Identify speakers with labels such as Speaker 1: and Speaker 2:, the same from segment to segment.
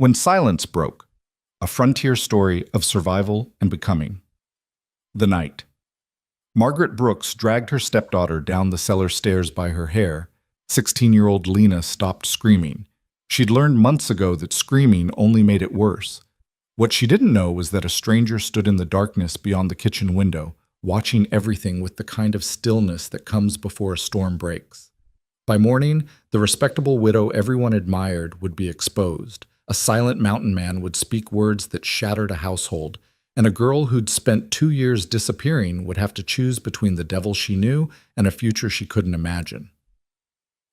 Speaker 1: When Silence Broke, a frontier story of survival and becoming. The night. Margaret Brooks dragged her stepdaughter down the cellar stairs by her hair. 16-year-old Lena stopped screaming. She'd learned months ago that screaming only made it worse. What she didn't know was that a stranger stood in the darkness beyond the kitchen window, watching everything with the kind of stillness that comes before a storm breaks. By morning, the respectable widow everyone admired would be exposed. A silent mountain man would speak words that shattered a household, and a girl who'd spent 2 years disappearing would have to choose between the devil she knew and a future she couldn't imagine.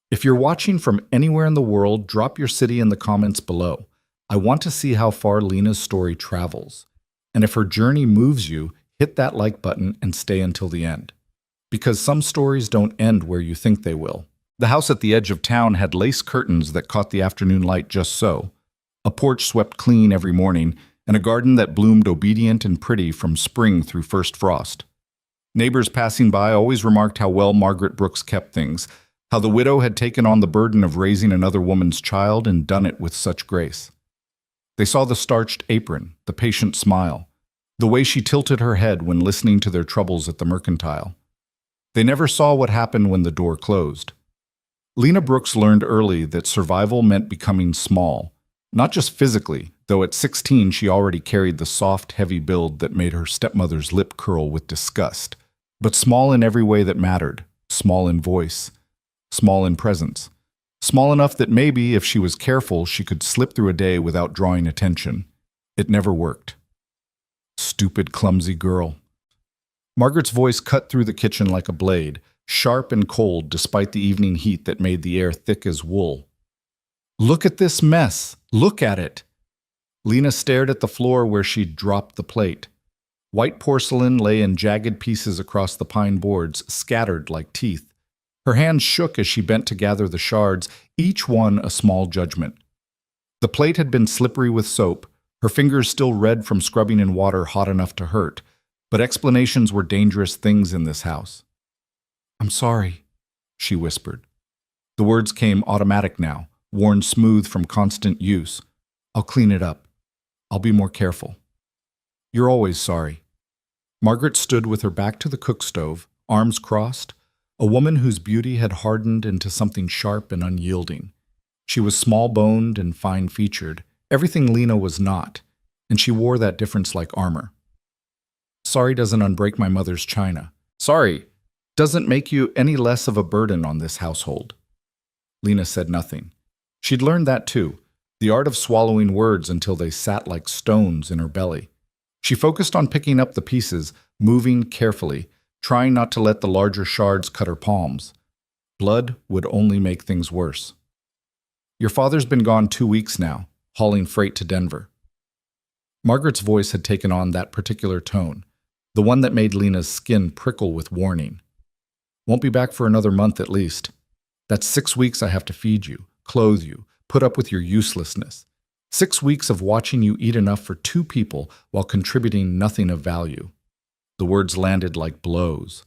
Speaker 1: If you're watching from anywhere in the world, drop your city in the comments below. I want to see how far Lena's story travels. And if her journey moves you, hit that like button and stay until the end. Because some stories don't end where you think they will. The house at the edge of town had lace curtains that caught the afternoon light just so, a porch swept clean every morning, and a garden that bloomed obedient and pretty from spring through first frost. Neighbors passing by always remarked how well Margaret Brooks kept things, how the widow had taken on the burden of raising another woman's child and done it with such grace. They saw the starched apron, the patient smile, the way she tilted her head when listening to their troubles at the mercantile. They never saw what happened when the door closed. Lena Brooks learned early that survival meant becoming small, not just physically, though at 16 she already carried the soft, heavy build that made her stepmother's lip curl with disgust, but small in every way that mattered, small in voice, small in presence, small enough that maybe, if she was careful, she could slip through a day without drawing attention. It never worked. Stupid, clumsy girl. Margaret's voice cut through the kitchen like a blade, sharp and cold despite the evening heat that made the air thick as wool. Look at this mess. Look at it. Lena stared at the floor where she'd dropped the plate. White porcelain lay in jagged pieces across the pine boards, scattered like teeth. Her hands shook as she bent to gather the shards, each one a small judgment. The plate had been slippery with soap, her fingers still red from scrubbing in water hot enough to hurt, but explanations were dangerous things in this house. "I'm sorry," she whispered. The words came automatic now, worn smooth from constant use. "I'll clean it up. I'll be more careful." "You're always sorry." Margaret stood with her back to the cook stove, arms crossed, a woman whose beauty had hardened into something sharp and unyielding. She was small-boned and fine-featured, everything Lena was not, and she wore that difference like armor. "Sorry doesn't unbreak my mother's china. Sorry doesn't make you any less of a burden on this household." Lena said nothing. She'd learned that too, the art of swallowing words until they sat like stones in her belly. She focused on picking up the pieces, moving carefully, trying not to let the larger shards cut her palms. Blood would only make things worse. "Your father's been gone 2 weeks now, hauling freight to Denver." Margaret's voice had taken on that particular tone, the one that made Lena's skin prickle with warning. "Won't be back for another month at least. That's 6 weeks I have to feed you, clothe you, put up with your uselessness. 6 weeks of watching you eat enough for 2 people while contributing nothing of value." The words landed like blows.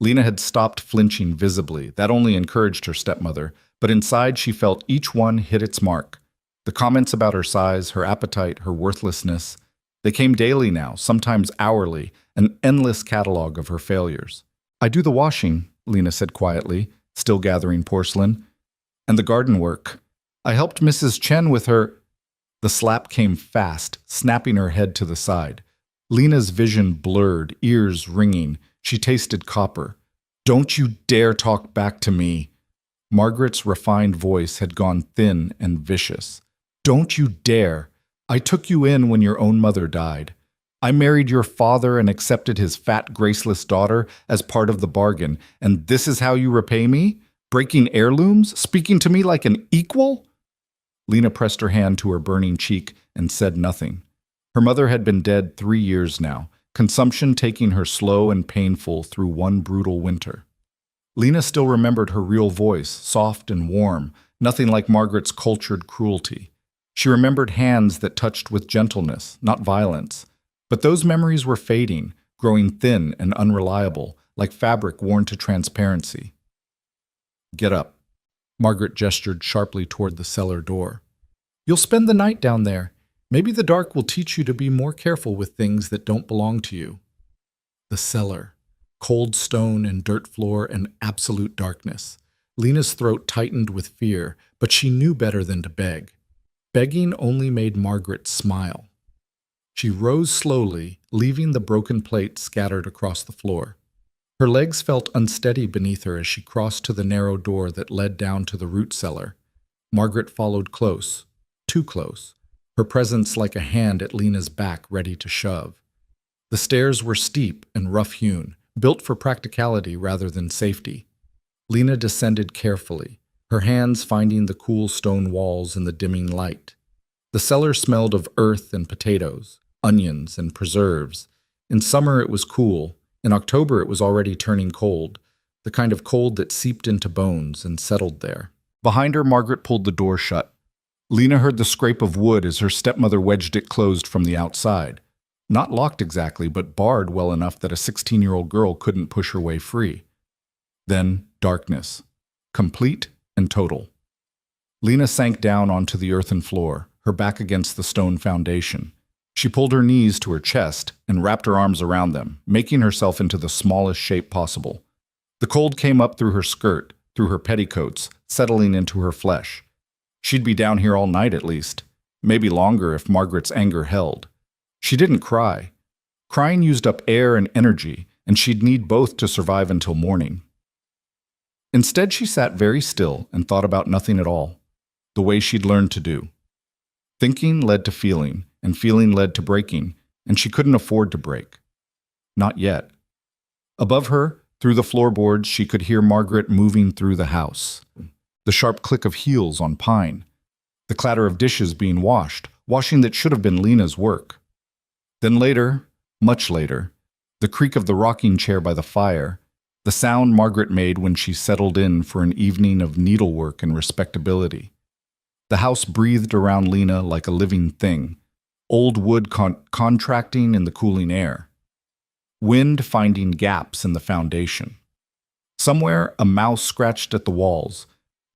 Speaker 1: Lena had stopped flinching visibly. That only encouraged her stepmother, but inside she felt each one hit its mark. The comments about her size, her appetite, her worthlessness, they came daily now, sometimes hourly, an endless catalog of her failures. "I do the washing," Lena said quietly, still gathering porcelain, "and the garden work. I helped Mrs. Chen with her—" The slap came fast, snapping her head to the side. Lena's vision blurred, ears ringing. She tasted copper. "Don't you dare talk back to me." Margaret's refined voice had gone thin and vicious. "Don't you dare. I took you in when your own mother died. I married your father and accepted his fat, graceless daughter as part of the bargain, and this is how you repay me? Breaking heirlooms? Speaking to me like an equal?" Lena pressed her hand to her burning cheek and said nothing. Her mother had been dead 3 years now, consumption taking her slow and painful through one brutal winter. Lena still remembered her real voice, soft and warm, nothing like Margaret's cultured cruelty. She remembered hands that touched with gentleness, not violence. But those memories were fading, growing thin and unreliable, like fabric worn to transparency. "Get up." Margaret gestured sharply toward the cellar door. You'll spend the night down there. Maybe the dark will teach you to be more careful with things that don't belong to you. The cellar. Cold stone and dirt floor and absolute darkness. Lena's throat tightened with fear, but she knew better than to beg. Begging only made Margaret smile. She rose slowly, leaving the broken plate scattered across the floor. Her legs felt unsteady beneath her as she crossed to the narrow door that led down to the root cellar. Margaret followed close, too close, her presence like a hand at Lena's back ready to shove. The stairs were steep and rough-hewn, built for practicality rather than safety. Lena descended carefully, her hands finding the cool stone walls in the dimming light. The cellar smelled of earth and potatoes, onions and preserves. In summer it was cool. In October it was already turning cold, the kind of cold that seeped into bones and settled there. Behind her, Margaret pulled the door shut. Lena heard the scrape of wood as her stepmother wedged it closed from the outside. Not locked exactly, but barred well enough that a 16-year-old girl couldn't push her way free. Then darkness, complete and total. Lena sank down onto the earthen floor, her back against the stone foundation. She pulled her knees to her chest and wrapped her arms around them, making herself into the smallest shape possible. The cold came up through her skirt, through her petticoats, settling into her flesh. She'd be down here all night at least, maybe longer if Margaret's anger held. She didn't cry. Crying used up air and energy, and she'd need both to survive until morning. Instead, she sat very still and thought about nothing at all, the way she'd learned to do. Thinking led to feeling, and feeling led to breaking, and she couldn't afford to break. Not yet. Above her, through the floorboards, she could hear Margaret moving through the house. The sharp click of heels on pine. The clatter of dishes being washed, washing that should have been Lena's work. Then later, much later, the creak of the rocking chair by the fire, the sound Margaret made when she settled in for an evening of needlework and respectability. The house breathed around Lena like a living thing, old wood contracting in the cooling air. Wind finding gaps in the foundation. Somewhere a mouse scratched at the walls,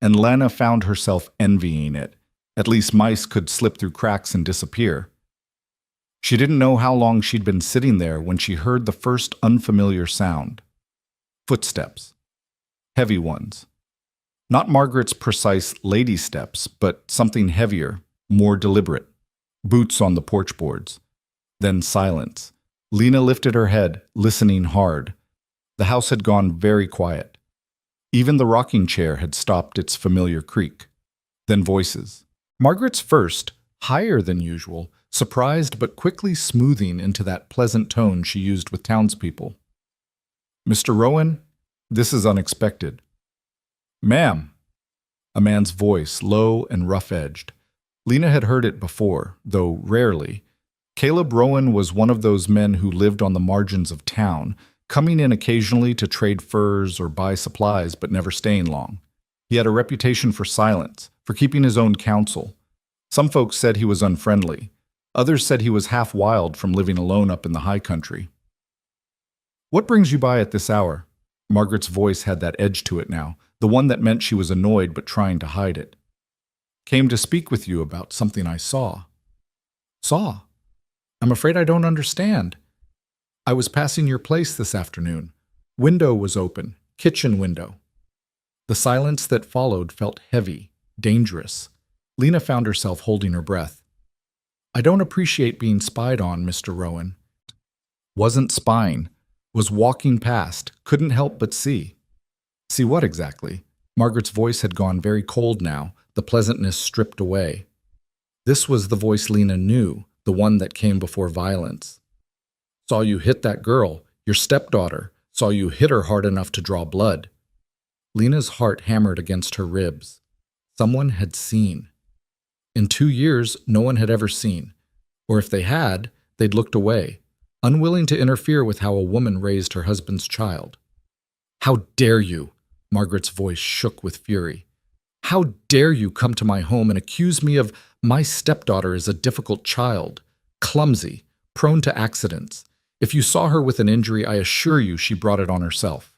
Speaker 1: and Lena found herself envying it. At least mice could slip through cracks and disappear. She didn't know how long she'd been sitting there when she heard the first unfamiliar sound. Footsteps. Heavy ones. Not Margaret's precise lady steps, but something heavier, more deliberate. Boots on the porch boards. Then silence. Lena lifted her head, listening hard. The house had gone very quiet. Even the rocking chair had stopped its familiar creak. Then voices. Margaret's first, higher than usual, surprised but quickly smoothing into that pleasant tone she used with townspeople. Mr. Rowan, this is unexpected. Ma'am. A man's voice, low and rough-edged. Lena had heard it before, though rarely. Caleb Rowan was one of those men who lived on the margins of town, coming in occasionally to trade furs or buy supplies but never staying long. He had a reputation for silence, for keeping his own counsel. Some folks said he was unfriendly. Others said he was half wild from living alone up in the high country. What brings you by at this hour? Margaret's voice had that edge to it now, the one that meant she was annoyed but trying to hide it. Came to speak with you about something I saw. Saw? I'm afraid I don't understand. I was passing your place this afternoon. Window was open, kitchen window. The silence that followed felt heavy, dangerous. Lena found herself holding her breath. I don't appreciate being spied on, Mr. Rowan. Wasn't spying. Was walking past, couldn't help but see. See what exactly? Margaret's voice had gone very cold now, the pleasantness stripped away. This was the voice Lena knew, the one that came before violence. Saw you hit that girl, your stepdaughter. Saw you hit her hard enough to draw blood. Lena's heart hammered against her ribs. Someone had seen. In 2 years, no one had ever seen. Or if they had, they'd looked away, unwilling to interfere with how a woman raised her husband's child. How dare you? Margaret's voice shook with fury. How dare you come to my home and accuse me of my stepdaughter as a difficult child, clumsy, prone to accidents. If you saw her with an injury, I assure you she brought it on herself.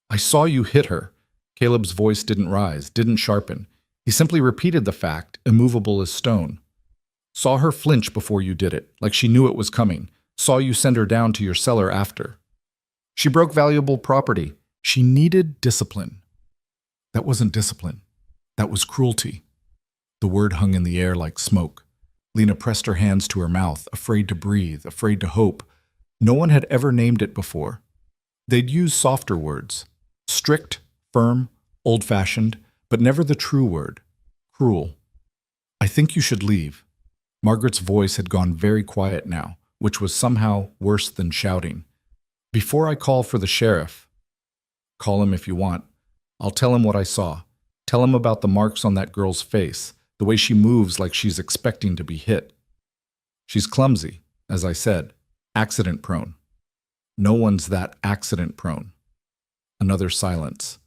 Speaker 1: I saw you hit her. Caleb's voice didn't rise, didn't sharpen. He simply repeated the fact, immovable as stone. Saw her flinch before you did it, like she knew it was coming. Saw you send her down to your cellar after. She broke valuable property. She needed discipline. That wasn't discipline. That was cruelty. The word hung in the air like smoke. Lena pressed her hands to her mouth, afraid to breathe, afraid to hope. No one had ever named it before. They'd used softer words. Strict, firm, old-fashioned, but never the true word. Cruel. I think you should leave. Margaret's voice had gone very quiet now, which was somehow worse than shouting. Before I call for the sheriff, call him if you want. I'll tell him what I saw. Tell him about the marks on that girl's face, the way she moves like she's expecting to be hit. She's clumsy, as I said, accident-prone. No one's that accident-prone. Another silence.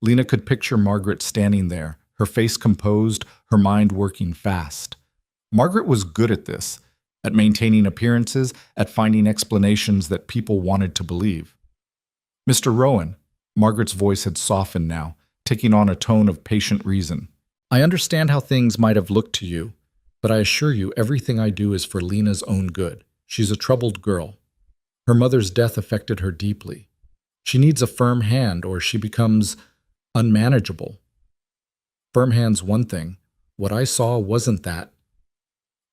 Speaker 1: Lena could picture Margaret standing there, her face composed, her mind working fast. Margaret was good at this, at maintaining appearances, at finding explanations that people wanted to believe. Mr. Rowan, Margaret's voice had softened now, taking on a tone of patient reason. I understand how things might have looked to you, but I assure you everything I do is for Lena's own good. She's a troubled girl. Her mother's death affected her deeply. She needs a firm hand or she becomes unmanageable. Firm hand's one thing. What I saw wasn't that.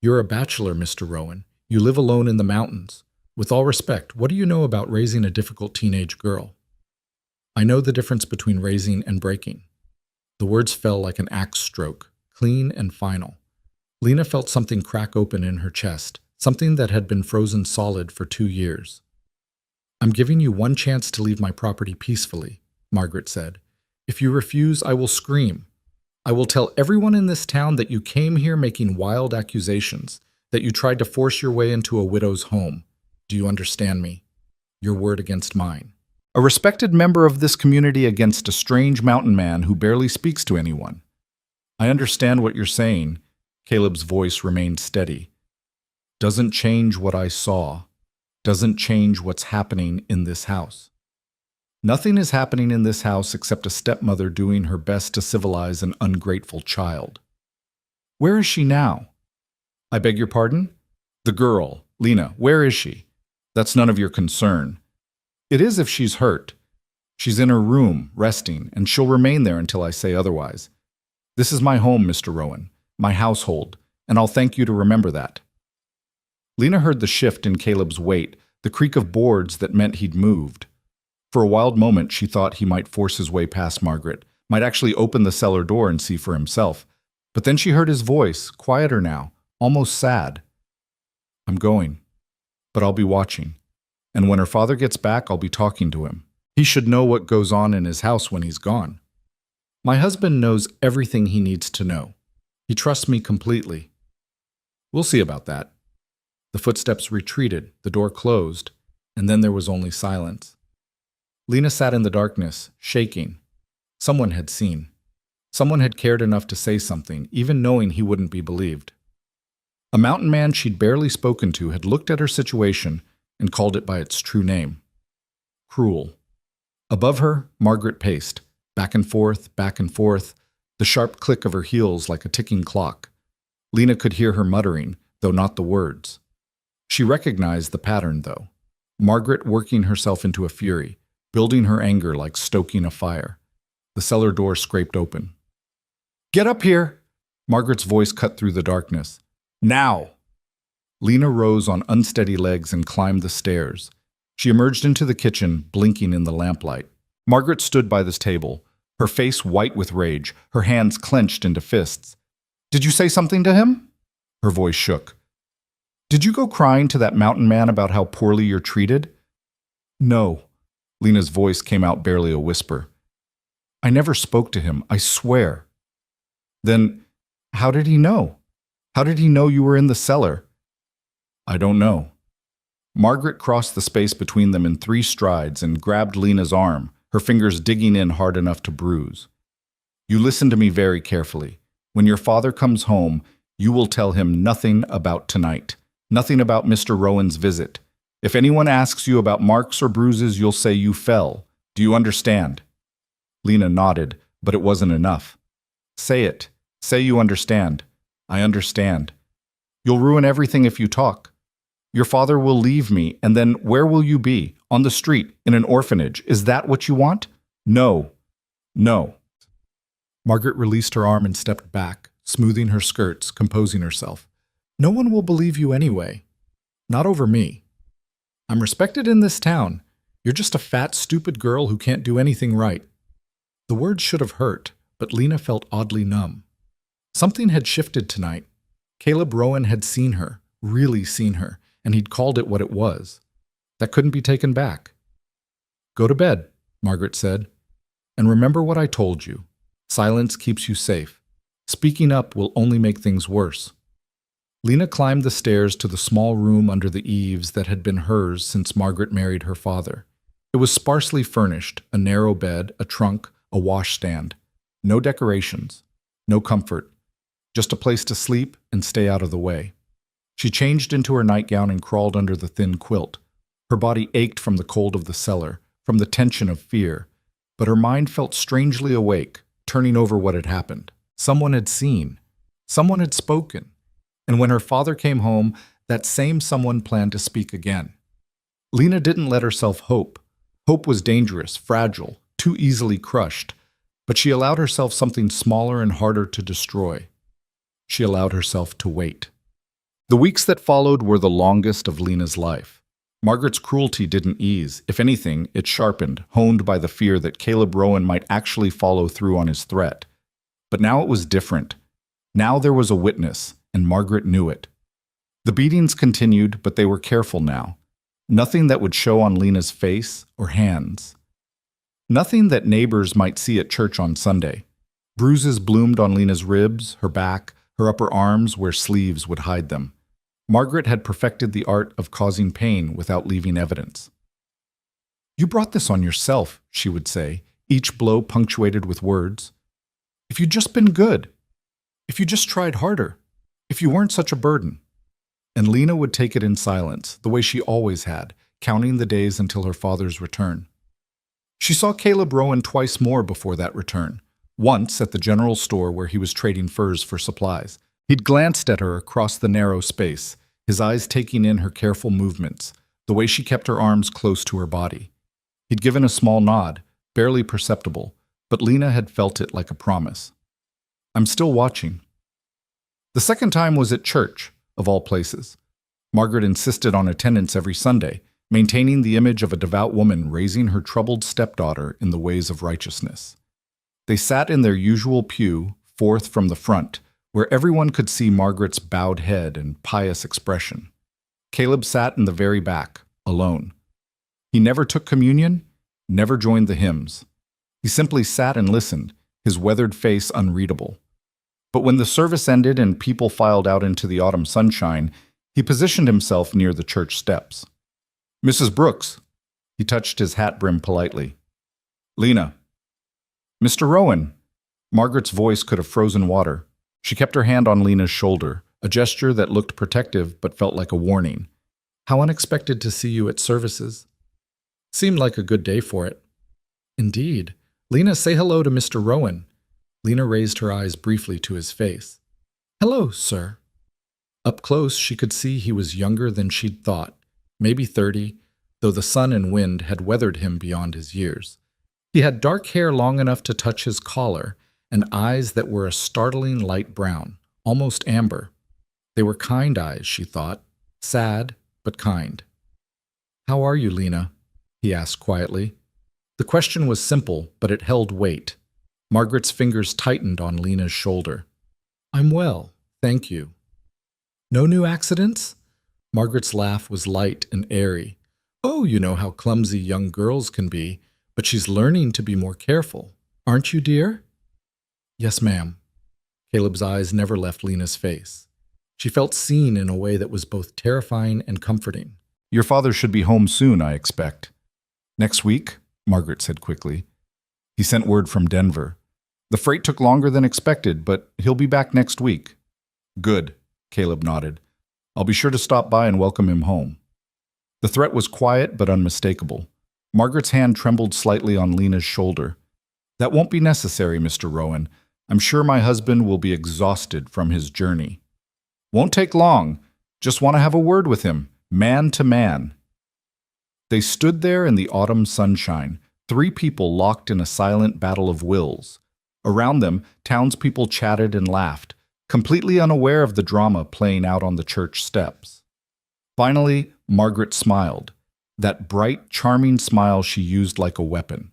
Speaker 1: You're a bachelor, Mr. Rowan. You live alone in the mountains. With all respect, what do you know about raising a difficult teenage girl? I know the difference between raising and breaking. The words fell like an axe stroke, clean and final. Lena felt something crack open in her chest, something that had been frozen solid for 2 years. I'm giving you one chance to leave my property peacefully, Margaret said. If you refuse, I will scream. I will tell everyone in this town that you came here making wild accusations, that you tried to force your way into a widow's home. Do you understand me? Your word against mine. A respected member of this community against a strange mountain man who barely speaks to anyone. I understand what you're saying. Caleb's voice remained steady. Doesn't change what I saw. Doesn't change what's happening in this house. Nothing is happening in this house except a stepmother doing her best to civilize an ungrateful child. Where is she now? I beg your pardon? The girl, Lena, where is she? That's none of your concern. It is if she's hurt. She's in her room, resting, and she'll remain there until I say otherwise. This is my home, Mr. Rowan, my household, and I'll thank you to remember that. Lena heard the shift in Caleb's weight, the creak of boards that meant he'd moved. For a wild moment, she thought he might force his way past Margaret, might actually open the cellar door and see for himself. But then she heard his voice, quieter now, almost sad. I'm going, but I'll be watching. And when her father gets back, I'll be talking to him. He should know what goes on in his house when he's gone. My husband knows everything he needs to know. He trusts me completely. We'll see about that. The footsteps retreated, the door closed, and then there was only silence. Lena sat in the darkness, shaking. Someone had seen. Someone had cared enough to say something, even knowing he wouldn't be believed. A mountain man she'd barely spoken to had looked at her situation and called it by its true name. Cruel. Above her, Margaret paced, back and forth, the sharp click of her heels like a ticking clock. Lena could hear her muttering, though not the words. She recognized the pattern, though. Margaret working herself into a fury, building her anger like stoking a fire. The cellar door scraped open. Get up here! Margaret's voice cut through the darkness. Now! Lena rose on unsteady legs and climbed the stairs. She emerged into the kitchen, blinking in the lamplight. Margaret stood by this table, her face white with rage, her hands clenched into fists. Did you say something to him? Her voice shook. Did you go crying to that mountain man about how poorly you're treated? No. Lena's voice came out barely a whisper. I never spoke to him, I swear. Then, how did he know? How did he know you were in the cellar? I don't know. Margaret crossed the space between them in 3 strides and grabbed Lena's arm, her fingers digging in hard enough to bruise. You listen to me very carefully. When your father comes home, you will tell him nothing about tonight, nothing about Mr. Rowan's visit. If anyone asks you about marks or bruises, you'll say you fell. Do you understand? Lena nodded, but it wasn't enough. Say it. Say you understand. I understand. You'll ruin everything if you talk. Your father will leave me, and then where will you be? On the street, in an orphanage. Is that what you want? No. No. Margaret released her arm and stepped back, smoothing her skirts, composing herself. No one will believe you anyway. Not over me. I'm respected in this town. You're just a fat, stupid girl who can't do anything right. The words should have hurt, but Lena felt oddly numb. Something had shifted tonight. Caleb Rowan had seen her, really seen her, and he'd called it what it was. That couldn't be taken back. Go to bed, Margaret said, and remember what I told you. Silence keeps you safe. Speaking up will only make things worse. Lena climbed the stairs to the small room under the eaves that had been hers since Margaret married her father. It was sparsely furnished, a narrow bed, a trunk, a washstand. No decorations, no comfort, just a place to sleep and stay out of the way. She changed into her nightgown and crawled under the thin quilt. Her body ached from the cold of the cellar, from the tension of fear, but her mind felt strangely awake, turning over what had happened. Someone had seen. Someone had spoken. And when her father came home, that same someone planned to speak again. Lena didn't let herself hope. Hope was dangerous, fragile, too easily crushed, but she allowed herself something smaller and harder to destroy. She allowed herself to wait. The weeks that followed were the longest of Lena's life. Margaret's cruelty didn't ease. If anything, it sharpened, honed by the fear that Caleb Rowan might actually follow through on his threat. But now it was different. Now there was a witness, and Margaret knew it. The beatings continued, but they were careful now. Nothing that would show on Lena's face or hands. Nothing that neighbors might see at church on Sunday. Bruises bloomed on Lena's ribs, her back, her upper arms where sleeves would hide them. Margaret had perfected the art of causing pain without leaving evidence. You brought this on yourself, she would say, each blow punctuated with words. If you'd just been good. If you just tried harder. If you weren't such a burden. And Lena would take it in silence, the way she always had, counting the days until her father's return. She saw Caleb Rowan twice more before that return. Once at the general store where he was trading furs for supplies. He'd glanced at her across the narrow space, his eyes taking in her careful movements, the way she kept her arms close to her body. He'd given a small nod, barely perceptible, but Lena had felt it like a promise. I'm still watching. The second time was at church, of all places. Margaret insisted on attendance every Sunday, maintaining the image of a devout woman raising her troubled stepdaughter in the ways of righteousness. They sat in their usual pew, fourth from the front, where everyone could see Margaret's bowed head and pious expression. Caleb sat in the very back, alone. He never took communion, never joined the hymns. He simply sat and listened, his weathered face unreadable. But when the service ended and people filed out into the autumn sunshine, he positioned himself near the church steps. Mrs. Brooks. He touched his hat brim politely. Lena. Mr. Rowan. Margaret's voice could have frozen water. She kept her hand on Lena's shoulder, a gesture that looked protective but felt like a warning. How unexpected to see you at services. Seemed like a good day for it. Indeed. Lena, say hello to Mr. Rowan. Lena raised her eyes briefly to his face. Hello, sir. Up close, she could see he was younger than she'd thought, maybe 30, though the sun and wind had weathered him beyond his years. He had dark hair long enough to touch his collar, and eyes that were a startling light brown, almost amber. They were kind eyes, she thought, sad but kind. How are you, Lena? He asked quietly. The question was simple, but it held weight. Margaret's fingers tightened on Lena's shoulder. I'm well, thank you. No new accidents? Margaret's laugh was light and airy. Oh, you know how clumsy young girls can be, but she's learning to be more careful. Aren't you, dear? Yes, ma'am. Caleb's eyes never left Lena's face. She felt seen in a way that was both terrifying and comforting. Your father should be home soon, I expect. Next week, Margaret said quickly. He sent word from Denver. The freight took longer than expected, but he'll be back next week. Good, Caleb nodded. I'll be sure to stop by and welcome him home. The threat was quiet but unmistakable. Margaret's hand trembled slightly on Lena's shoulder. That won't be necessary, Mr. Rowan. I'm sure my husband will be exhausted from his journey. Won't take long. Just want to have a word with him, man to man. They stood there in the autumn sunshine, three people locked in a silent battle of wills. Around them, townspeople chatted and laughed, completely unaware of the drama playing out on the church steps. Finally, Margaret smiled, that bright, charming smile she used like a weapon.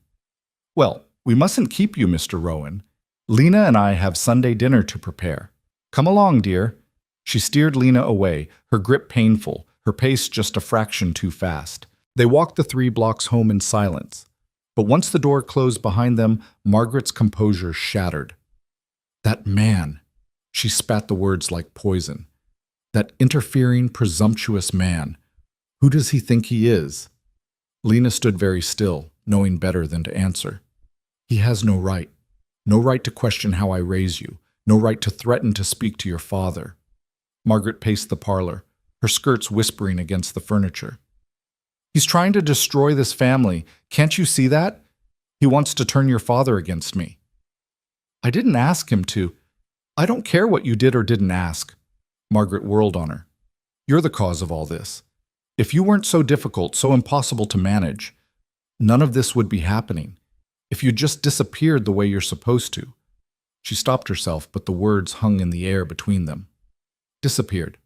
Speaker 1: Well, we mustn't keep you, Mr. Rowan. Lena and I have Sunday dinner to prepare. Come along, dear. She steered Lena away, her grip painful, her pace just a fraction too fast. They walked the 3 blocks home in silence. But once the door closed behind them, Margaret's composure shattered. That man, she spat the words like poison. That interfering, presumptuous man. Who does he think he is? Lena stood very still, knowing better than to answer. He has no right. No right to question how I raise you. No right to threaten to speak to your father. Margaret paced the parlor, her skirts whispering against the furniture. He's trying to destroy this family. Can't you see that? He wants to turn your father against me. I didn't ask him to. I don't care what you did or didn't ask. Margaret whirled on her. You're the cause of all this. If you weren't so difficult, so impossible to manage, none of this would be happening. If you just disappeared the way you're supposed to. She stopped herself, but the words hung in the air between them. Disappeared.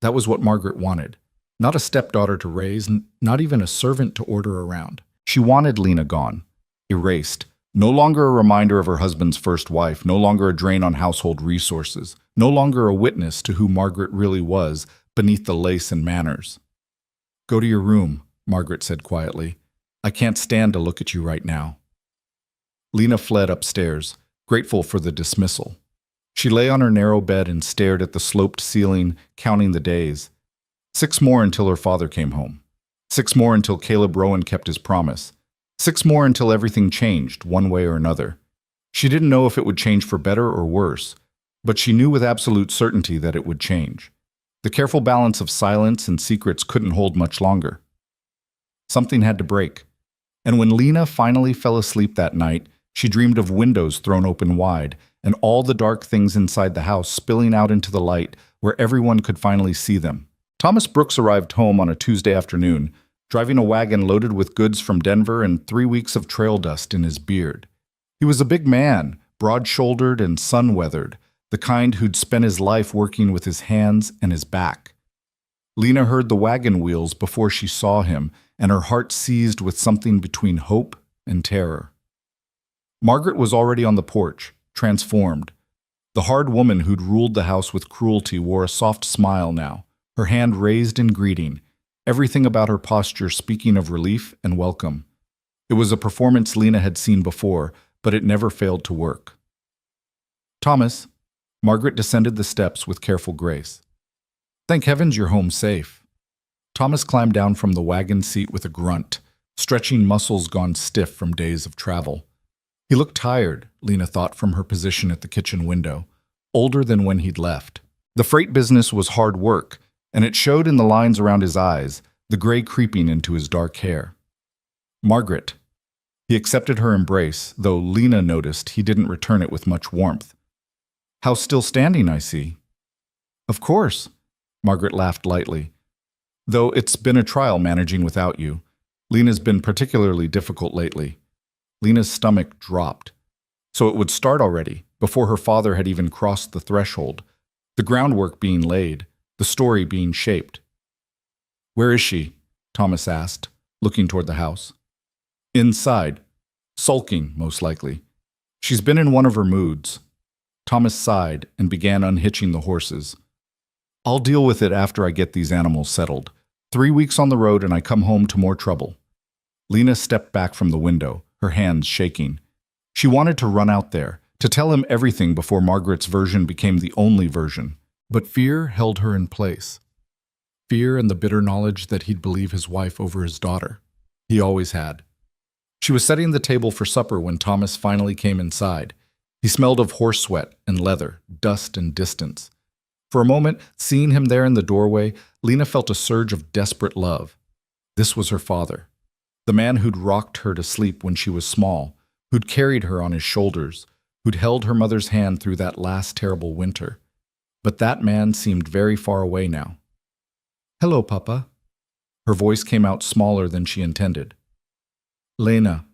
Speaker 1: That was what Margaret wanted. Not a stepdaughter to raise, not even a servant to order around. She wanted Lena gone, erased. No longer a reminder of her husband's first wife, no longer a drain on household resources, no longer a witness to who Margaret really was beneath the lace and manners. Go to your room, Margaret said quietly. I can't stand to look at you right now. Lena fled upstairs, grateful for the dismissal. She lay on her narrow bed and stared at the sloped ceiling, counting the days. 6 more until her father came home. 6 more until Caleb Rowan kept his promise. 6 more until everything changed, one way or another. She didn't know if it would change for better or worse, but she knew with absolute certainty that it would change. The careful balance of silence and secrets couldn't hold much longer. Something had to break. And when Lena finally fell asleep that night, she dreamed of windows thrown open wide, and all the dark things inside the house spilling out into the light where everyone could finally see them. Thomas Brooks arrived home on a Tuesday afternoon, driving a wagon loaded with goods from Denver and 3 weeks of trail dust in his beard. He was a big man, broad-shouldered and sun-weathered, the kind who'd spent his life working with his hands and his back. Lena heard the wagon wheels before she saw him, and her heart seized with something between hope and terror. Margaret was already on the porch, transformed. The hard woman who'd ruled the house with cruelty wore a soft smile now, her hand raised in greeting, everything about her posture speaking of relief and welcome. It was a performance Lena had seen before, but it never failed to work. Thomas, Margaret descended the steps with careful grace. Thank heavens you're home safe. Thomas climbed down from the wagon seat with a grunt, stretching muscles gone stiff from days of travel. He looked tired, Lena thought from her position at the kitchen window, older than when he'd left. The freight business was hard work, and it showed in the lines around his eyes, the gray creeping into his dark hair. Margaret. He accepted her embrace, though Lena noticed he didn't return it with much warmth. House still standing, I see. Of course, Margaret laughed lightly. Though it's been a trial managing without you. Lena's been particularly difficult lately. Lena's stomach dropped. So it would start already, before her father had even crossed the threshold, the groundwork being laid, the story being shaped. Where is she? Thomas asked, looking toward the house. Inside. Sulking, most likely. She's been in one of her moods. Thomas sighed and began unhitching the horses. I'll deal with it after I get these animals settled. 3 weeks on the road and I come home to more trouble. Lena stepped back from the window, her hands shaking. She wanted to run out there, to tell him everything before Margaret's version became the only version. But fear held her in place. Fear and the bitter knowledge that he'd believe his wife over his daughter. He always had. She was setting the table for supper when Thomas finally came inside. He smelled of horse sweat and leather, dust and distance. For a moment, seeing him there in the doorway, Lena felt a surge of desperate love. This was her father. The man who'd rocked her to sleep when she was small, who'd carried her on his shoulders, who'd held her mother's hand through that last terrible winter. But that man seemed very far away now. "Hello, Papa." Her voice came out smaller than she intended. "Lena."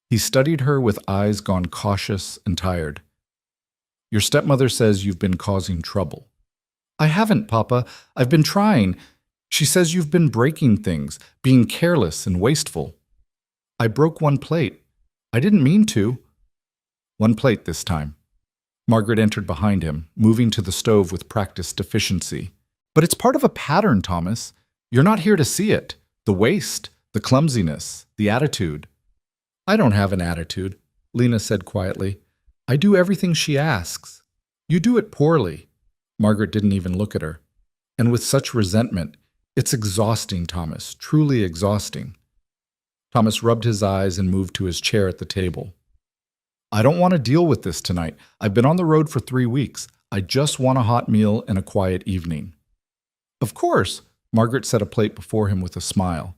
Speaker 1: He studied her with eyes gone cautious and tired. "Your stepmother says you've been causing trouble." "I haven't, Papa. I've been trying. She says you've been breaking things, being careless and wasteful." "I broke one plate. I didn't mean to." "One plate this time." Margaret entered behind him, moving to the stove with practiced efficiency. "But it's part of a pattern, Thomas. You're not here to see it. The waste, the clumsiness, the attitude." "I don't have an attitude," Lena said quietly. "I do everything she asks." "You do it poorly." Margaret didn't even look at her. "And with such resentment. It's exhausting, Thomas, truly exhausting." Thomas rubbed his eyes and moved to his chair at the table. "I don't want to deal with this tonight. I've been on the road for 3 weeks. I just want a hot meal and a quiet evening." "Of course," Margaret set a plate before him with a smile.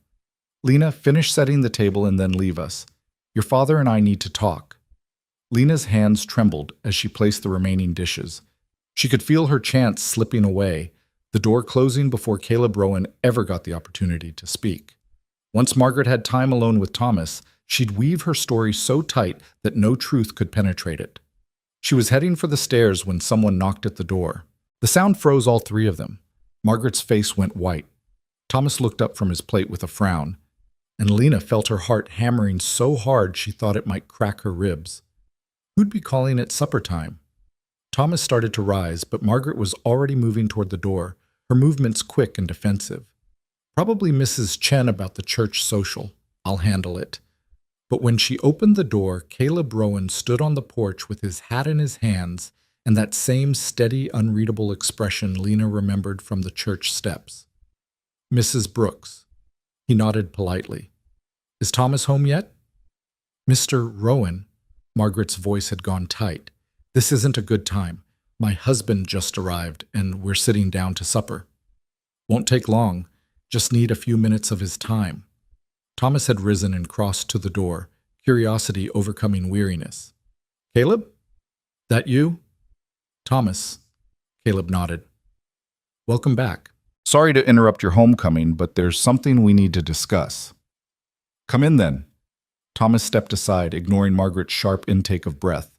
Speaker 1: "Lena, finish setting the table and then leave us. Your father and I need to talk." Lena's hands trembled as she placed the remaining dishes. She could feel her chance slipping away, the door closing before Caleb Rowan ever got the opportunity to speak. Once Margaret had time alone with Thomas, she'd weave her story so tight that no truth could penetrate it. She was heading for the stairs when someone knocked at the door. The sound froze all three of them. Margaret's face went white. Thomas looked up from his plate with a frown, and Lena felt her heart hammering so hard she thought it might crack her ribs. Who'd be calling it supper time? Thomas started to rise, but Margaret was already moving toward the door, her movements quick and defensive. "Probably Mrs. Chen about the church social. I'll handle it." But when she opened the door, Caleb Rowan stood on the porch with his hat in his hands and that same steady, unreadable expression Lena remembered from the church steps. "Mrs. Brooks." He nodded politely. "Is Thomas home yet?" "Mr. Rowan," Margaret's voice had gone tight. "This isn't a good time. My husband just arrived, and we're sitting down to supper." "Won't take long. Just need a few minutes of his time." Thomas had risen and crossed to the door, curiosity overcoming weariness. "Caleb? That you?" "Thomas." Caleb nodded. "Welcome back. Sorry to interrupt your homecoming, but there's something we need to discuss." "Come in then." Thomas stepped aside, ignoring Margaret's sharp intake of breath.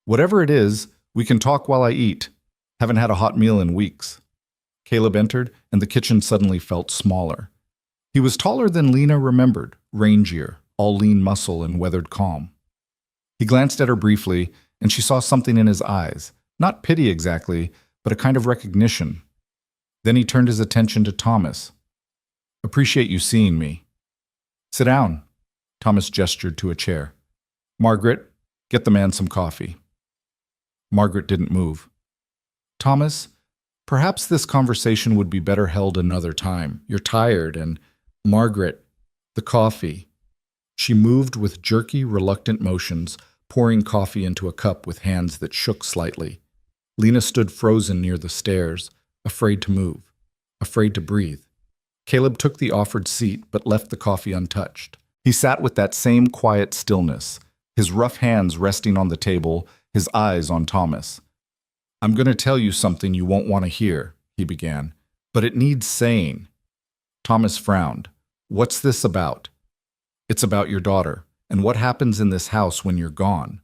Speaker 1: "Whatever it is, we can talk while I eat. Haven't had a hot meal in weeks." Caleb entered, and the kitchen suddenly felt smaller. He was taller than Lena remembered, rangier, all lean muscle and weathered calm. He glanced at her briefly, and she saw something in his eyes, not pity exactly, but a kind of recognition. Then he turned his attention to Thomas. "Appreciate you seeing me." "Sit down." Thomas gestured to a chair. "Margaret, get the man some coffee." Margaret didn't move. "Thomas, perhaps this conversation would be better held another time. You're tired and—" "Margaret, the coffee." She moved with jerky, reluctant motions, pouring coffee into a cup with hands that shook slightly. Lena stood frozen near the stairs, afraid to move, afraid to breathe. Caleb took the offered seat but left the coffee untouched. He sat with that same quiet stillness, his rough hands resting on the table, his eyes on Thomas. "I'm going to tell you something you won't want to hear," he began, "but it needs saying." Thomas frowned. "What's this about?" "It's about your daughter, and what happens in this house when you're gone."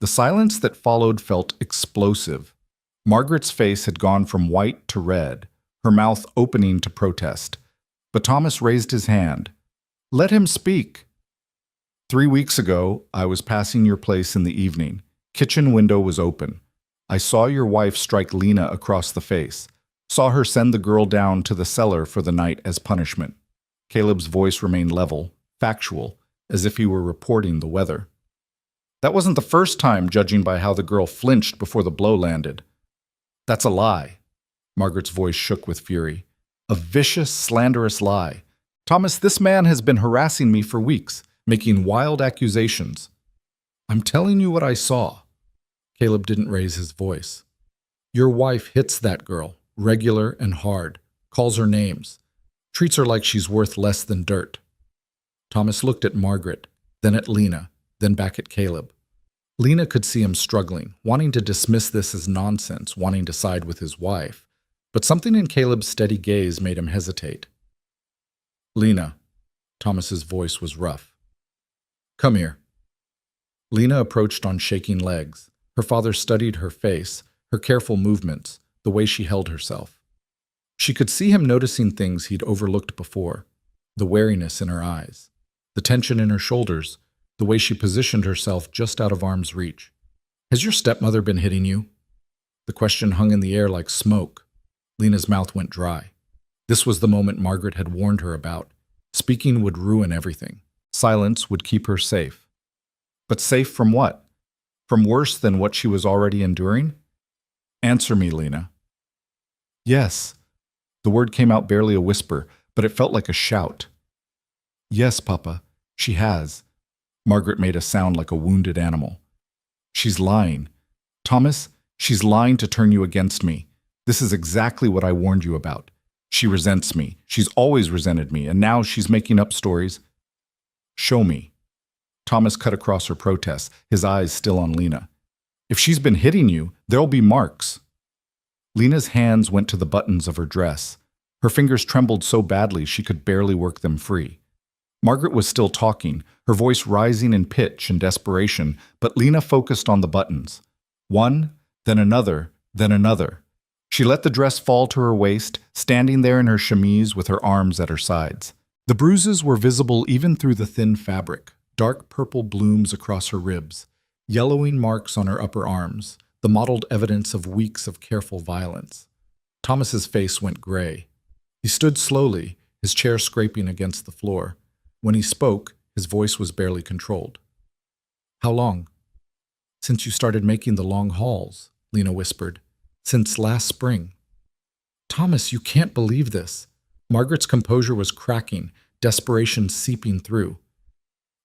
Speaker 1: The silence that followed felt explosive. Margaret's face had gone from white to red, her mouth opening to protest. But Thomas raised his hand. "Let him speak." 3 weeks ago, I was passing your place in the evening. Kitchen window was open. I saw your wife strike Lena across the face. Saw her send the girl down to the cellar for the night as punishment. Caleb's voice remained level, factual, as if he were reporting the weather. "That wasn't the first time, judging by how the girl flinched before the blow landed." "That's a lie." Margaret's voice shook with fury. "A vicious, slanderous lie. Thomas, this man has been harassing me for weeks, making wild accusations." "I'm telling you what I saw." Caleb didn't raise his voice. "Your wife hits that girl, regular and hard, calls her names, treats her like she's worth less than dirt." Thomas looked at Margaret, then at Lena, then back at Caleb. Lena could see him struggling, wanting to dismiss this as nonsense, wanting to side with his wife. But something in Caleb's steady gaze made him hesitate. "Lena," Thomas's voice was rough. "Come here." Lena approached on shaking legs. Her father studied her face, her careful movements, the way she held herself. She could see him noticing things he'd overlooked before, the wariness in her eyes, the tension in her shoulders, the way she positioned herself just out of arm's reach. "Has your stepmother been hitting you?" The question hung in the air like smoke. Lena's mouth went dry. This was the moment Margaret had warned her about. Speaking would ruin everything. Silence would keep her safe. But safe from what? From worse than what she was already enduring? "Answer me, Lena." "Yes." The word came out barely a whisper, but it felt like a shout. "Yes, Papa, she has." Margaret made a sound like a wounded animal. "She's lying. Thomas, she's lying to turn you against me. This is exactly what I warned you about. She resents me. She's always resented me, and now she's making up stories." "Show me." Thomas cut across her protest, his eyes still on Lena. "If she's been hitting you, there'll be marks." Lena's hands went to the buttons of her dress. Her fingers trembled so badly she could barely work them free. Margaret was still talking, her voice rising in pitch and desperation, but Lena focused on the buttons. One, then another, then another. She let the dress fall to her waist, standing there in her chemise with her arms at her sides. The bruises were visible even through the thin fabric, dark purple blooms across her ribs, yellowing marks on her upper arms, the mottled evidence of weeks of careful violence. Thomas's face went gray. He stood slowly, his chair scraping against the floor. When he spoke, his voice was barely controlled. "How long?" "Since you started making the long hauls," Lena whispered. "Since last spring." "Thomas, you can't believe this." Margaret's composure was cracking, desperation seeping through.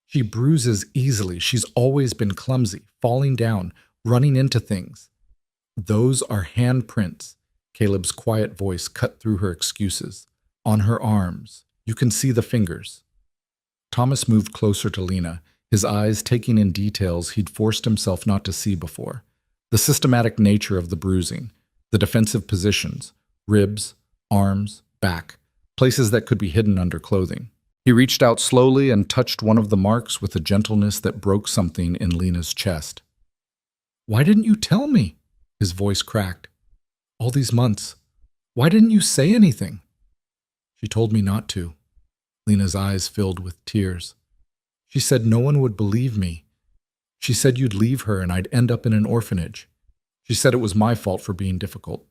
Speaker 1: "She bruises easily. She's always been clumsy, falling down, running into things." "Those are handprints." Caleb's quiet voice cut through her excuses. "On her arms. You can see the fingers." Thomas moved closer to Lena, his eyes taking in details he'd forced himself not to see before. The systematic nature of the bruising, the defensive positions, ribs, arms, back, places that could be hidden under clothing. He reached out slowly and touched one of the marks with a gentleness that broke something in Lena's chest. "Why didn't you tell me?" His voice cracked. "All these months. Why didn't you say anything?" "She told me not to." Lena's eyes filled with tears. "She said no one would believe me. She said you'd leave her and I'd end up in an orphanage. She said it was my fault for being difficult."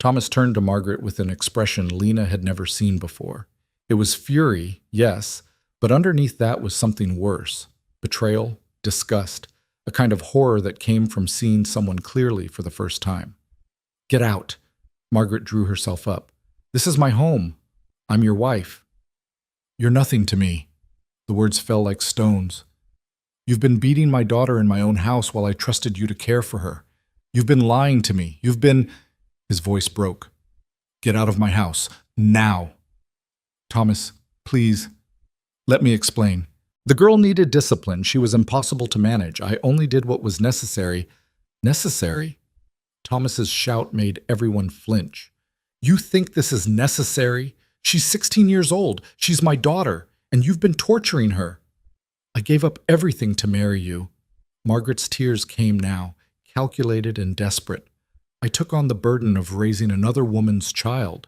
Speaker 1: Thomas turned to Margaret with an expression Lena had never seen before. It was fury, yes, but underneath that was something worse. Betrayal, disgust, a kind of horror that came from seeing someone clearly for the first time. "Get out." Margaret drew herself up. "This is my home. I'm your wife." "You're nothing to me." The words fell like stones. "You've been beating my daughter in my own house while I trusted you to care for her. You've been lying to me. You've been—" His voice broke. "Get out of my house. Now." "Thomas, please. Let me explain. The girl needed discipline. She was impossible to manage. I only did what was necessary." "Necessary?" Thomas's shout made everyone flinch. "You think this is necessary? She's 16 years old. She's my daughter, and you've been torturing her." "I gave up everything to marry you." Margaret's tears came now, calculated and desperate. "I took on the burden of raising another woman's child.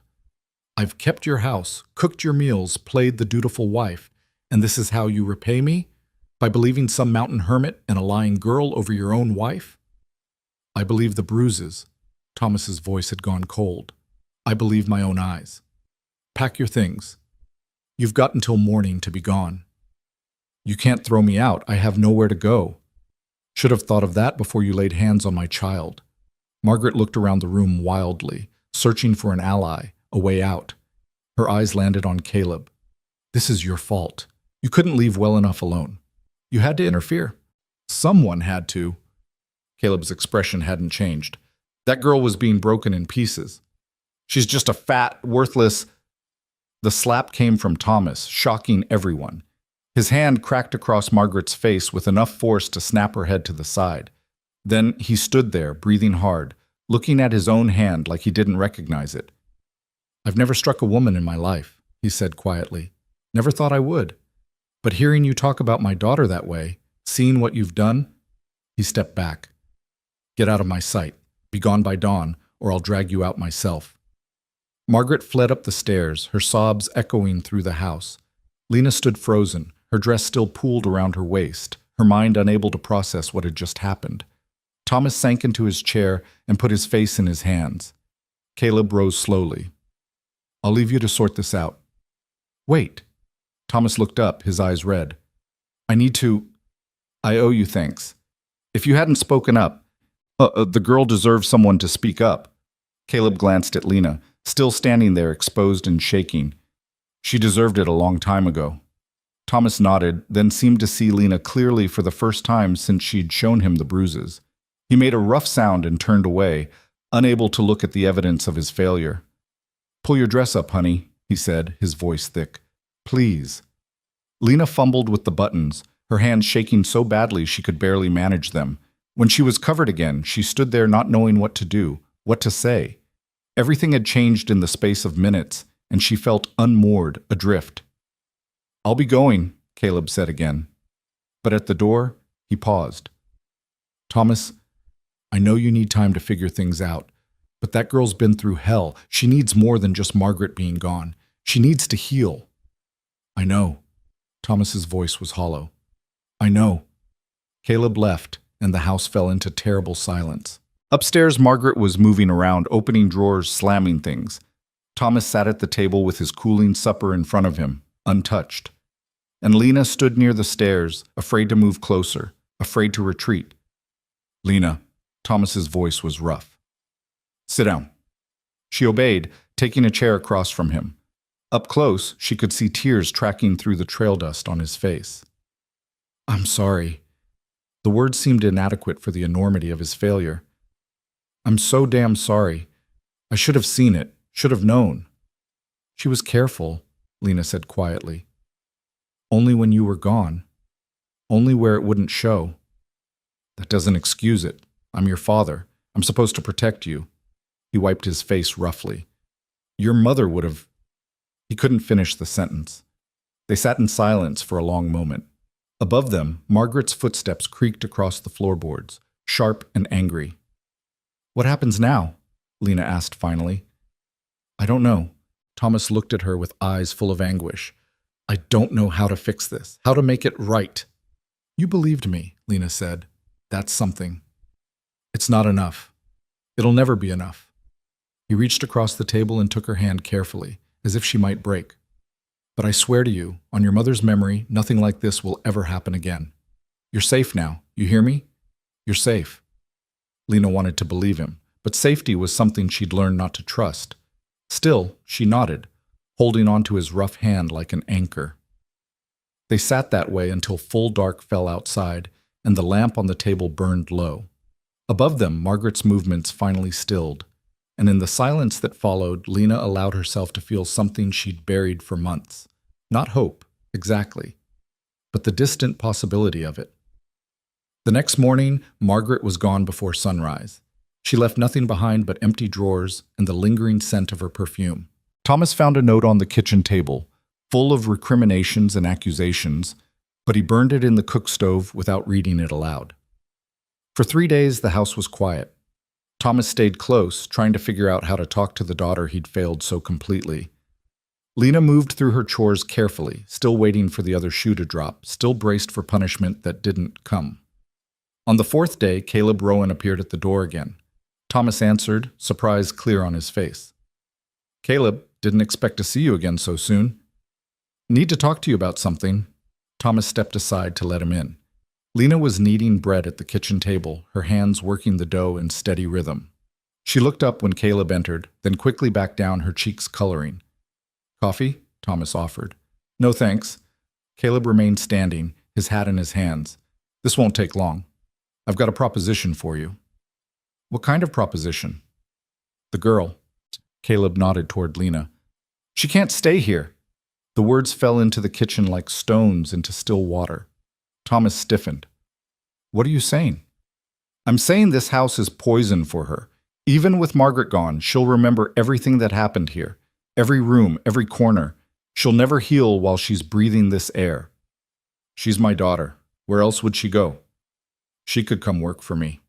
Speaker 1: I've kept your house, cooked your meals, played the dutiful wife, and this is how you repay me? By believing some mountain hermit and a lying girl over your own wife?" "I believe the bruises." Thomas's voice had gone cold. "I believe my own eyes. Pack your things. You've got until morning to be gone." "You can't throw me out. I have nowhere to go." "Should have thought of that before you laid hands on my child." Margaret looked around the room wildly, searching for an ally, a way out. Her eyes landed on Caleb. "This is your fault. You couldn't leave well enough alone. You had to interfere. Someone had to." Caleb's expression hadn't changed. "That girl was being broken in pieces. She's just a fat, worthless—" The slap came from Thomas, shocking everyone. His hand cracked across Margaret's face with enough force to snap her head to the side. Then he stood there, breathing hard, looking at his own hand like he didn't recognize it. "I've never struck a woman in my life," he said quietly. "Never thought I would. But hearing you talk about my daughter that way, seeing what you've done..." He stepped back. "Get out of my sight. Be gone by dawn, or I'll drag you out myself." Margaret fled up the stairs, her sobs echoing through the house. Lena stood frozen, her dress still pooled around her waist, her mind unable to process what had just happened. Thomas sank into his chair and put his face in his hands. Caleb rose slowly. "I'll leave you to sort this out." "Wait." Thomas looked up, his eyes red. "I need to... I owe you thanks. If you hadn't spoken up..." The girl deserves someone to speak up." Caleb glanced at Lena, still standing there exposed and shaking. "She deserved it a long time ago." Thomas nodded, then seemed to see Lena clearly for the first time since she'd shown him the bruises. He made a rough sound and turned away, unable to look at the evidence of his failure. "Pull your dress up, honey," he said, his voice thick. "Please." Lena fumbled with the buttons, her hands shaking so badly she could barely manage them. When she was covered again, she stood there not knowing what to do, what to say. Everything had changed in the space of minutes, and she felt unmoored, adrift. "I'll be going," Caleb said again. But at the door, he paused. "Thomas, I know you need time to figure things out, but that girl's been through hell. She needs more than just Margaret being gone. She needs to heal." "I know." Thomas's voice was hollow. "I know." Caleb left, and the house fell into terrible silence. Upstairs, Margaret was moving around, opening drawers, slamming things. Thomas sat at the table with his cooling supper in front of him, untouched. And Lena stood near the stairs, afraid to move closer, afraid to retreat. "Lena," Thomas's voice was rough. "Sit down." She obeyed, taking a chair across from him. Up close, she could see tears tracking through the trail dust on his face. "I'm sorry." The words seemed inadequate for the enormity of his failure. "I'm so damn sorry. I should have seen it, should have known." "She was careful," Lena said quietly. "Only when you were gone. Only where it wouldn't show." "That doesn't excuse it. I'm your father. I'm supposed to protect you." He wiped his face roughly. "Your mother would have..." He couldn't finish the sentence. They sat in silence for a long moment. Above them, Margaret's footsteps creaked across the floorboards, sharp and angry. "What happens now?" Lena asked finally. "I don't know." Thomas looked at her with eyes full of anguish. "I don't know how to fix this, how to make it right." "You believed me," Lena said. "That's something." "It's not enough. It'll never be enough." He reached across the table and took her hand carefully, as if she might break. "But I swear to you, on your mother's memory, nothing like this will ever happen again. You're safe now, you hear me? You're safe." Lena wanted to believe him, but safety was something she'd learned not to trust. Still, she nodded, holding onto his rough hand like an anchor. They sat that way until full dark fell outside, and the lamp on the table burned low. Above them, Margaret's movements finally stilled, and in the silence that followed, Lena allowed herself to feel something she'd buried for months. Not hope, exactly, but the distant possibility of it. The next morning, Margaret was gone before sunrise. She left nothing behind but empty drawers and the lingering scent of her perfume. Thomas found a note on the kitchen table, full of recriminations and accusations, but he burned it in the cook stove without reading it aloud. For 3 days, the house was quiet. Thomas stayed close, trying to figure out how to talk to the daughter he'd failed so completely. Lena moved through her chores carefully, still waiting for the other shoe to drop, still braced for punishment that didn't come. On the 4th day, Caleb Rowan appeared at the door again. Thomas answered, surprise clear on his face. "Caleb, didn't expect to see you again so soon." "Need to talk to you about something." Thomas stepped aside to let him in. Lena was kneading bread at the kitchen table, her hands working the dough in steady rhythm. She looked up when Caleb entered, then quickly back down, her cheeks coloring. "Coffee?" Thomas offered. "No thanks." Caleb remained standing, his hat in his hands. "This won't take long. I've got a proposition for you." "What kind of proposition?" "The girl." Caleb nodded toward Lena. "She can't stay here." The words fell into the kitchen like stones into still water. Thomas stiffened. What are you saying? I'm saying this house is poison for her. Even with Margaret gone, she'll remember everything that happened here. Every room, every corner. She'll never heal while she's breathing this air. She's my daughter. Where else would she go? She could come work for me.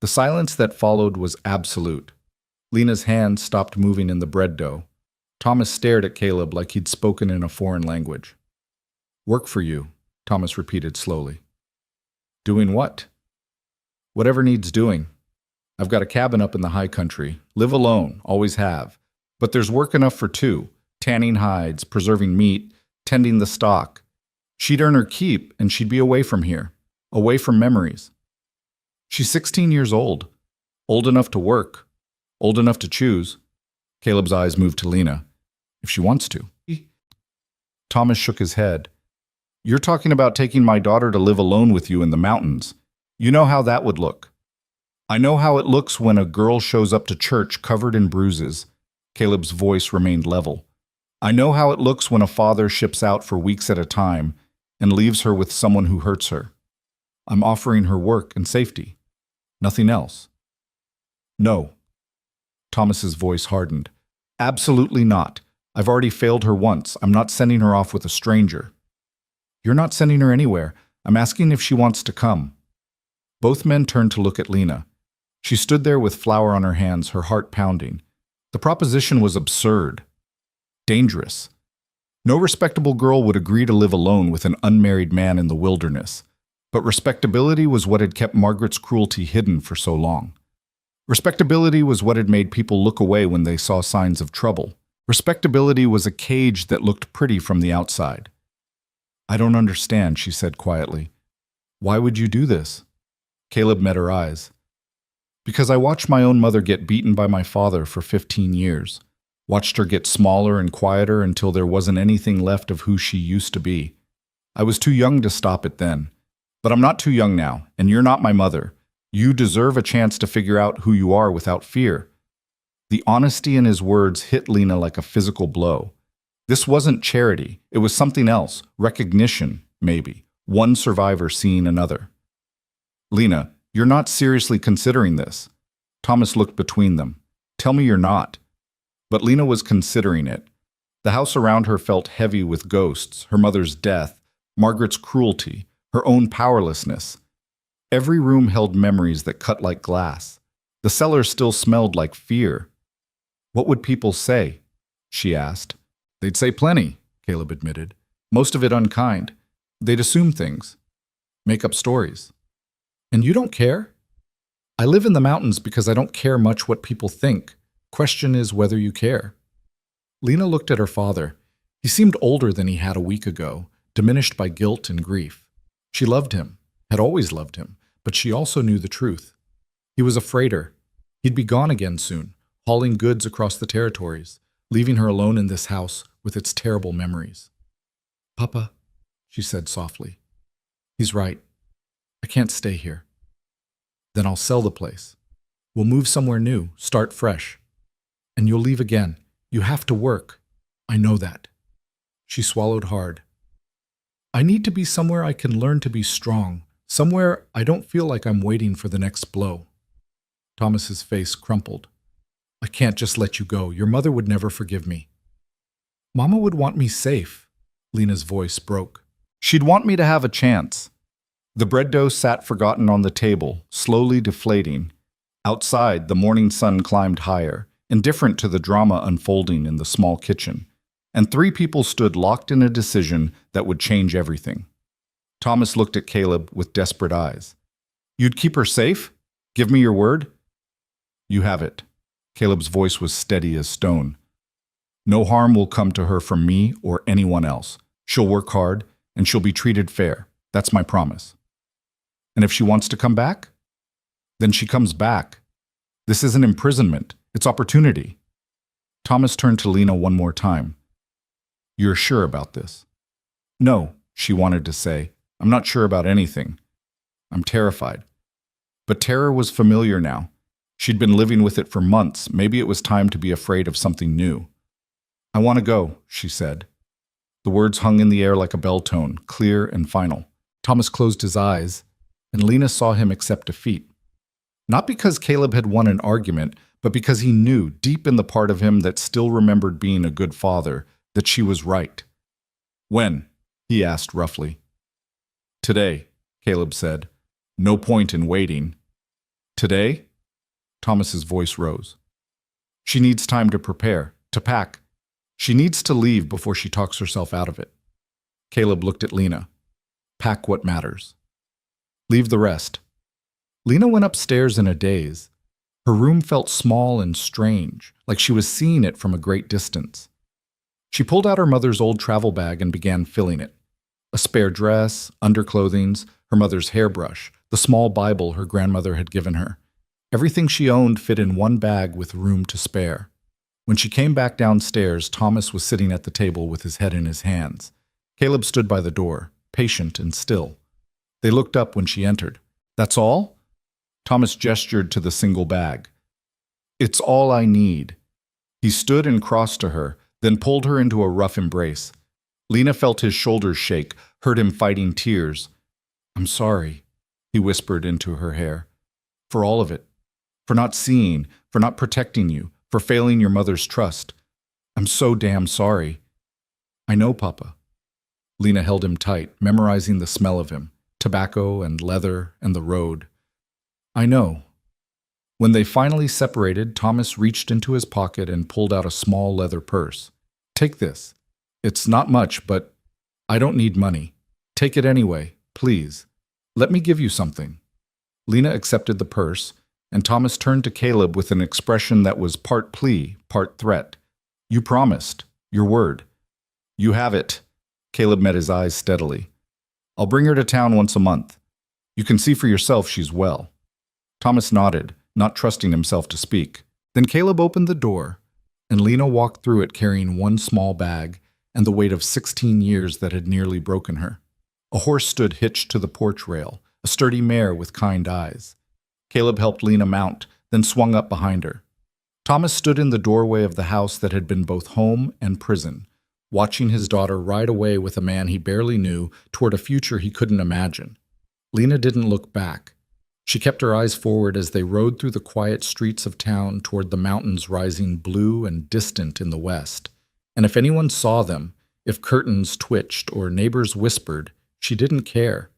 Speaker 1: The silence that followed was absolute. Lena's hand stopped moving in the bread dough. Thomas stared at Caleb like he'd spoken in a foreign language. Work for you, Thomas repeated slowly. Doing what? Whatever needs doing. I've got a cabin up in the high country. Live alone, always have. But there's work enough for two. Tanning hides, preserving meat, tending the stock. She'd earn her keep, and she'd be away from here. Away from memories. She's 16 years old. Old enough to work. Old enough to choose. Caleb's eyes moved to Lena. If she wants to. Thomas shook his head. You're talking about taking my daughter to live alone with you in the mountains. You know how that would look. I know how it looks when a girl shows up to church covered in bruises. Caleb's voice remained level. I know how it looks when a father ships out for weeks at a time and leaves her with someone who hurts her. I'm offering her work and safety. Nothing else. No. Thomas's voice hardened. Absolutely not. I've already failed her once. I'm not sending her off with a stranger. You're not sending her anywhere. I'm asking if she wants to come. Both men turned to look at Lena. She stood there with flour on her hands, her heart pounding. The proposition was absurd. Dangerous. No respectable girl would agree to live alone with an unmarried man in the wilderness. But respectability was what had kept Margaret's cruelty hidden for so long. Respectability was what had made people look away when they saw signs of trouble. Respectability was a cage that looked pretty from the outside. I don't understand, she said quietly. Why would you do this? Caleb met her eyes. Because I watched my own mother get beaten by my father for 15 years. Watched her get smaller and quieter until there wasn't anything left of who she used to be. I was too young to stop it then. But I'm not too young now, and you're not my mother. You deserve a chance to figure out who you are without fear. The honesty in his words hit Lena like a physical blow. This wasn't charity. It was something else. Recognition, maybe. One survivor seeing another. Lena, you're not seriously considering this. Thomas looked between them. Tell me you're not. But Lena was considering it. The house around her felt heavy with ghosts, her mother's death, Margaret's cruelty, her own powerlessness. Every room held memories that cut like glass. The cellar still smelled like fear. What would people say? She asked. They'd say plenty, Caleb admitted. Most of it unkind. They'd assume things. Make up stories. And you don't care? I live in the mountains because I don't care much what people think. Question is whether you care. Lena looked at her father. He seemed older than he had a week ago, diminished by guilt and grief. She loved him, had always loved him, but she also knew the truth. He was a freighter. He'd be gone again soon, hauling goods across the territories, leaving her alone in this house with its terrible memories. Papa, she said softly. He's right. I can't stay here. Then I'll sell the place. We'll move somewhere new, start fresh. And you'll leave again. You have to work. I know that. She swallowed hard. I need to be somewhere I can learn to be strong, somewhere I don't feel like I'm waiting for the next blow. Thomas's face crumpled. I can't just let you go. Your mother would never forgive me. Mama would want me safe. Lena's voice broke. She'd want me to have a chance. The bread dough sat forgotten on the table, slowly deflating. Outside, the morning sun climbed higher, indifferent to the drama unfolding in the small kitchen, and three people stood locked in a decision that would change everything. Thomas looked at Caleb with desperate eyes. You'd keep her safe? Give me your word? You have it. Caleb's voice was steady as stone. No harm will come to her from me or anyone else. She'll work hard, and she'll be treated fair. That's my promise. And if she wants to come back? Then she comes back. This isn't imprisonment. It's opportunity. Thomas turned to Lena one more time. You're sure about this? No, she wanted to say. I'm not sure about anything. I'm terrified. But terror was familiar now. She'd been living with it for months. Maybe it was time to be afraid of something new. I want to go, she said. The words hung in the air like a bell tone, clear and final. Thomas closed his eyes, and Lena saw him accept defeat. Not because Caleb had won an argument, but because he knew, deep in the part of him that still remembered being a good father, that she was right. "When?" he asked roughly. "Today," Caleb said. "No point in waiting." "Today?" Thomas's voice rose. "She needs time to prepare, to pack. She needs to leave before she talks herself out of it." Caleb looked at Lena. "Pack what matters. Leave the rest." Lena went upstairs in a daze. Her room felt small and strange, like she was seeing it from a great distance. She pulled out her mother's old travel bag and began filling it. A spare dress, underclothings, her mother's hairbrush, the small Bible her grandmother had given her. Everything she owned fit in one bag with room to spare. When she came back downstairs, Thomas was sitting at the table with his head in his hands. Caleb stood by the door, patient and still. They looked up when she entered. "That's all?" Thomas gestured to the single bag. "It's all I need." He stood and crossed to her, then pulled her into a rough embrace. Lena felt his shoulders shake, heard him fighting tears. "I'm sorry," he whispered into her hair. "For all of it. For not seeing, for not protecting you, for failing your mother's trust. I'm so damn sorry." "I know, Papa." Lena held him tight, memorizing the smell of him, tobacco and leather and the road. "I know." When they finally separated, Thomas reached into his pocket and pulled out a small leather purse. "Take this. It's not much, but I don't need money. Take it anyway, please. Let me give you something." Lena accepted the purse, and Thomas turned to Caleb with an expression that was part plea, part threat. "You promised. Your word." "You have it." Caleb met his eyes steadily. "I'll bring her to town once a month. You can see for yourself she's well." Thomas nodded, not trusting himself to speak. Then Caleb opened the door, and Lena walked through it carrying one small bag and the weight of 16 years that had nearly broken her. A horse stood hitched to the porch rail, a sturdy mare with kind eyes. Caleb helped Lena mount, then swung up behind her. Thomas stood in the doorway of the house that had been both home and prison, watching his daughter ride away with a man he barely knew toward a future he couldn't imagine. Lena didn't look back. She kept her eyes forward as they rode through the quiet streets of town toward the mountains rising blue and distant in the west. And if anyone saw them, if curtains twitched or neighbors whispered, she didn't care.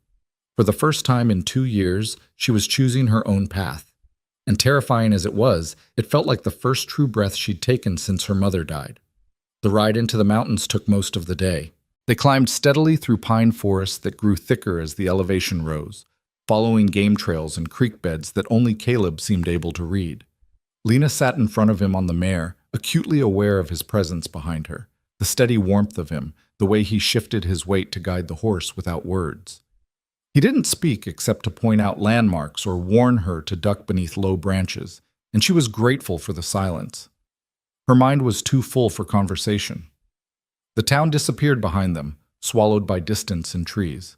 Speaker 1: For the first time in 2 years, she was choosing her own path. And terrifying as it was, it felt like the first true breath she'd taken since her mother died. The ride into the mountains took most of the day. They climbed steadily through pine forests that grew thicker as the elevation rose, following game trails and creek beds that only Caleb seemed able to read. Lena sat in front of him on the mare, acutely aware of his presence behind her, the steady warmth of him, the way he shifted his weight to guide the horse without words. He didn't speak except to point out landmarks or warn her to duck beneath low branches, and she was grateful for the silence. Her mind was too full for conversation. The town disappeared behind them, swallowed by distance and trees.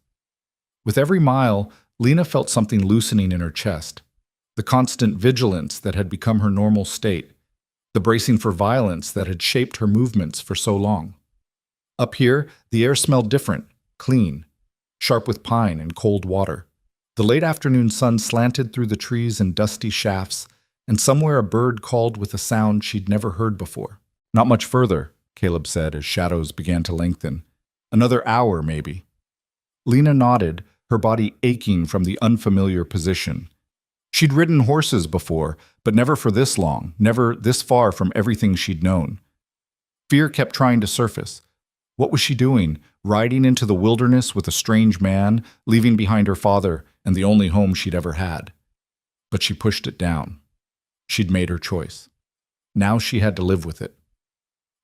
Speaker 1: With every mile, Lena felt something loosening in her chest, the constant vigilance that had become her normal state, the bracing for violence that had shaped her movements for so long. Up here, the air smelled different, clean, sharp with pine and cold water. The late afternoon sun slanted through the trees in dusty shafts, and somewhere a bird called with a sound she'd never heard before. "Not much further," Caleb said as shadows began to lengthen. "Another hour, maybe." Lena nodded, her body aching from the unfamiliar position. She'd ridden horses before, but never for this long, never this far from everything she'd known. Fear kept trying to surface. What was she doing, riding into the wilderness with a strange man, leaving behind her father and the only home she'd ever had? But she pushed it down. She'd made her choice. Now she had to live with it.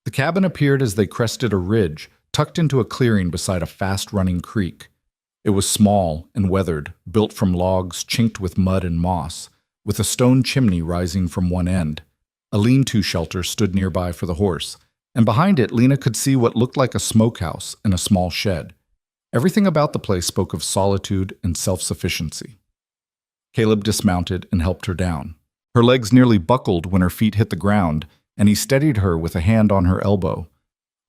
Speaker 1: The cabin appeared as they crested a ridge, tucked into a clearing beside a fast-running creek. It was small and weathered, built from logs chinked with mud and moss, with a stone chimney rising from one end. A lean-to shelter stood nearby for the horse, and behind it Lena could see what looked like a smokehouse and a small shed. Everything about the place spoke of solitude and self-sufficiency. Caleb dismounted and helped her down. Her legs nearly buckled when her feet hit the ground, and he steadied her with a hand on her elbow.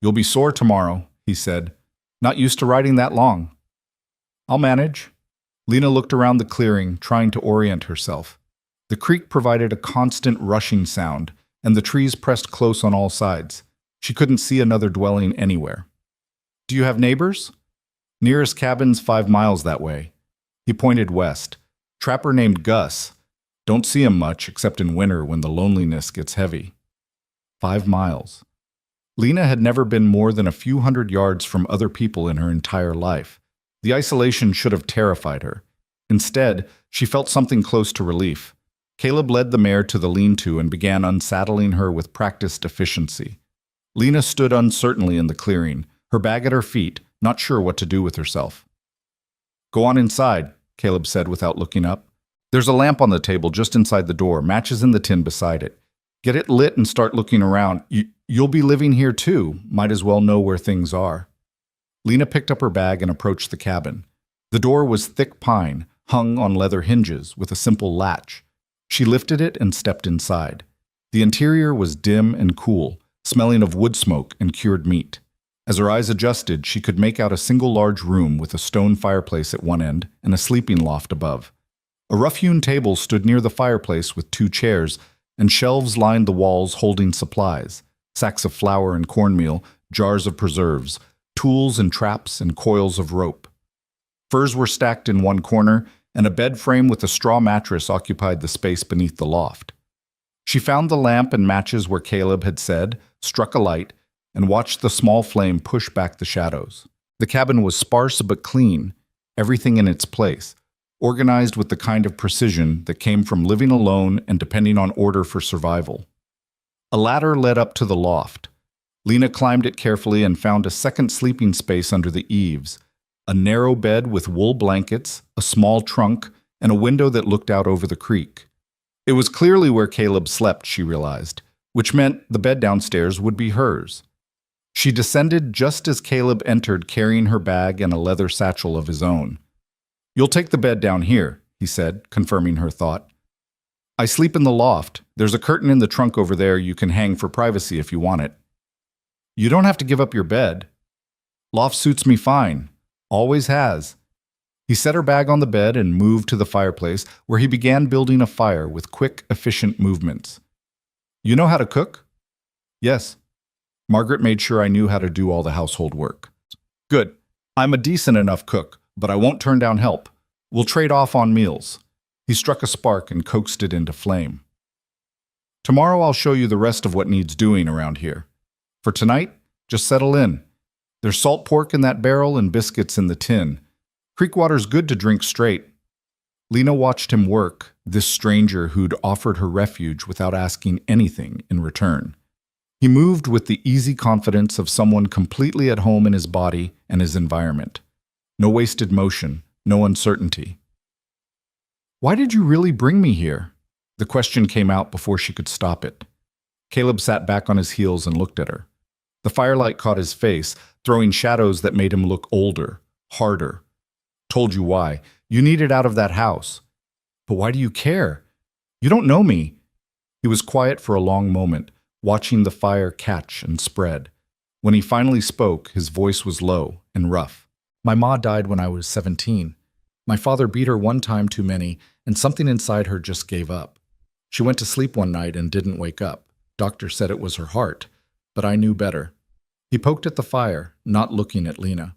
Speaker 1: "You'll be sore tomorrow," he said. Not used to riding that long. I'll manage. Lena looked around the clearing, trying to orient herself. The creek provided a constant rushing sound, and the trees pressed close on all sides. She couldn't see another dwelling anywhere. Do you have neighbors? Nearest cabin's 5 miles that way. He pointed west. Trapper named Gus. Don't see him much except in winter when the loneliness gets heavy. 5 miles. Lena had never been more than a few hundred yards from other people in her entire life. The isolation should have terrified her. Instead, she felt something close to relief. Caleb led the mare to the lean-to and began unsaddling her with practiced efficiency. Lena stood uncertainly in the clearing, her bag at her feet, not sure what to do with herself. Go on inside, Caleb said without looking up. There's a lamp on the table just inside the door, matches in the tin beside it. Get it lit and start looking around. You'll be living here too, might as well know where things are. Lena picked up her bag and approached the cabin. The door was thick pine, hung on leather hinges with a simple latch. She lifted it and stepped inside. The interior was dim and cool, smelling of wood smoke and cured meat. As her eyes adjusted, she could make out a single large room with a stone fireplace at one end and a sleeping loft above. A rough-hewn table stood near the fireplace with 2 chairs, and shelves lined the walls holding supplies, sacks of flour and cornmeal, jars of preserves, tools and traps and coils of rope. Furs were stacked in one corner, and a bed frame with a straw mattress occupied the space beneath the loft. She found the lamp and matches where Caleb had said, struck a light, and watched the small flame push back the shadows. The cabin was sparse but clean, everything in its place, organized with the kind of precision that came from living alone and depending on order for survival. A ladder led up to the loft. Lena climbed it carefully and found a second sleeping space under the eaves, a narrow bed with wool blankets, a small trunk, and a window that looked out over the creek. It was clearly where Caleb slept, she realized, which meant the bed downstairs would be hers. She descended just as Caleb entered carrying her bag and a leather satchel of his own. You'll take the bed down here, he said, confirming her thought. I sleep in the loft. There's a curtain in the trunk over there you can hang for privacy if you want it. You don't have to give up your bed. Loft suits me fine. Always has. He set her bag on the bed and moved to the fireplace, where he began building a fire with quick, efficient movements. You know how to cook? Yes. Margaret made sure I knew how to do all the household work. Good. I'm a decent enough cook, but I won't turn down help. We'll trade off on meals. He struck a spark and coaxed it into flame. Tomorrow I'll show you the rest of what needs doing around here. For tonight, just settle in. There's salt pork in that barrel and biscuits in the tin. Creek water's good to drink straight. Lena watched him work, this stranger who'd offered her refuge without asking anything in return. He moved with the easy confidence of someone completely at home in his body and his environment. No wasted motion, no uncertainty. Why did you really bring me here? The question came out before she could stop it. Caleb sat back on his heels and looked at her. The firelight caught his face, throwing shadows that made him look older, harder. Told you why. You needed out of that house. But why do you care? You don't know me. He was quiet for a long moment, watching the fire catch and spread. When he finally spoke, his voice was low and rough. My ma died when I was 17. My father beat her one time too many, and something inside her just gave up. She went to sleep one night and didn't wake up. Doctor said it was her heart, but I knew better. He poked at the fire, not looking at Lena.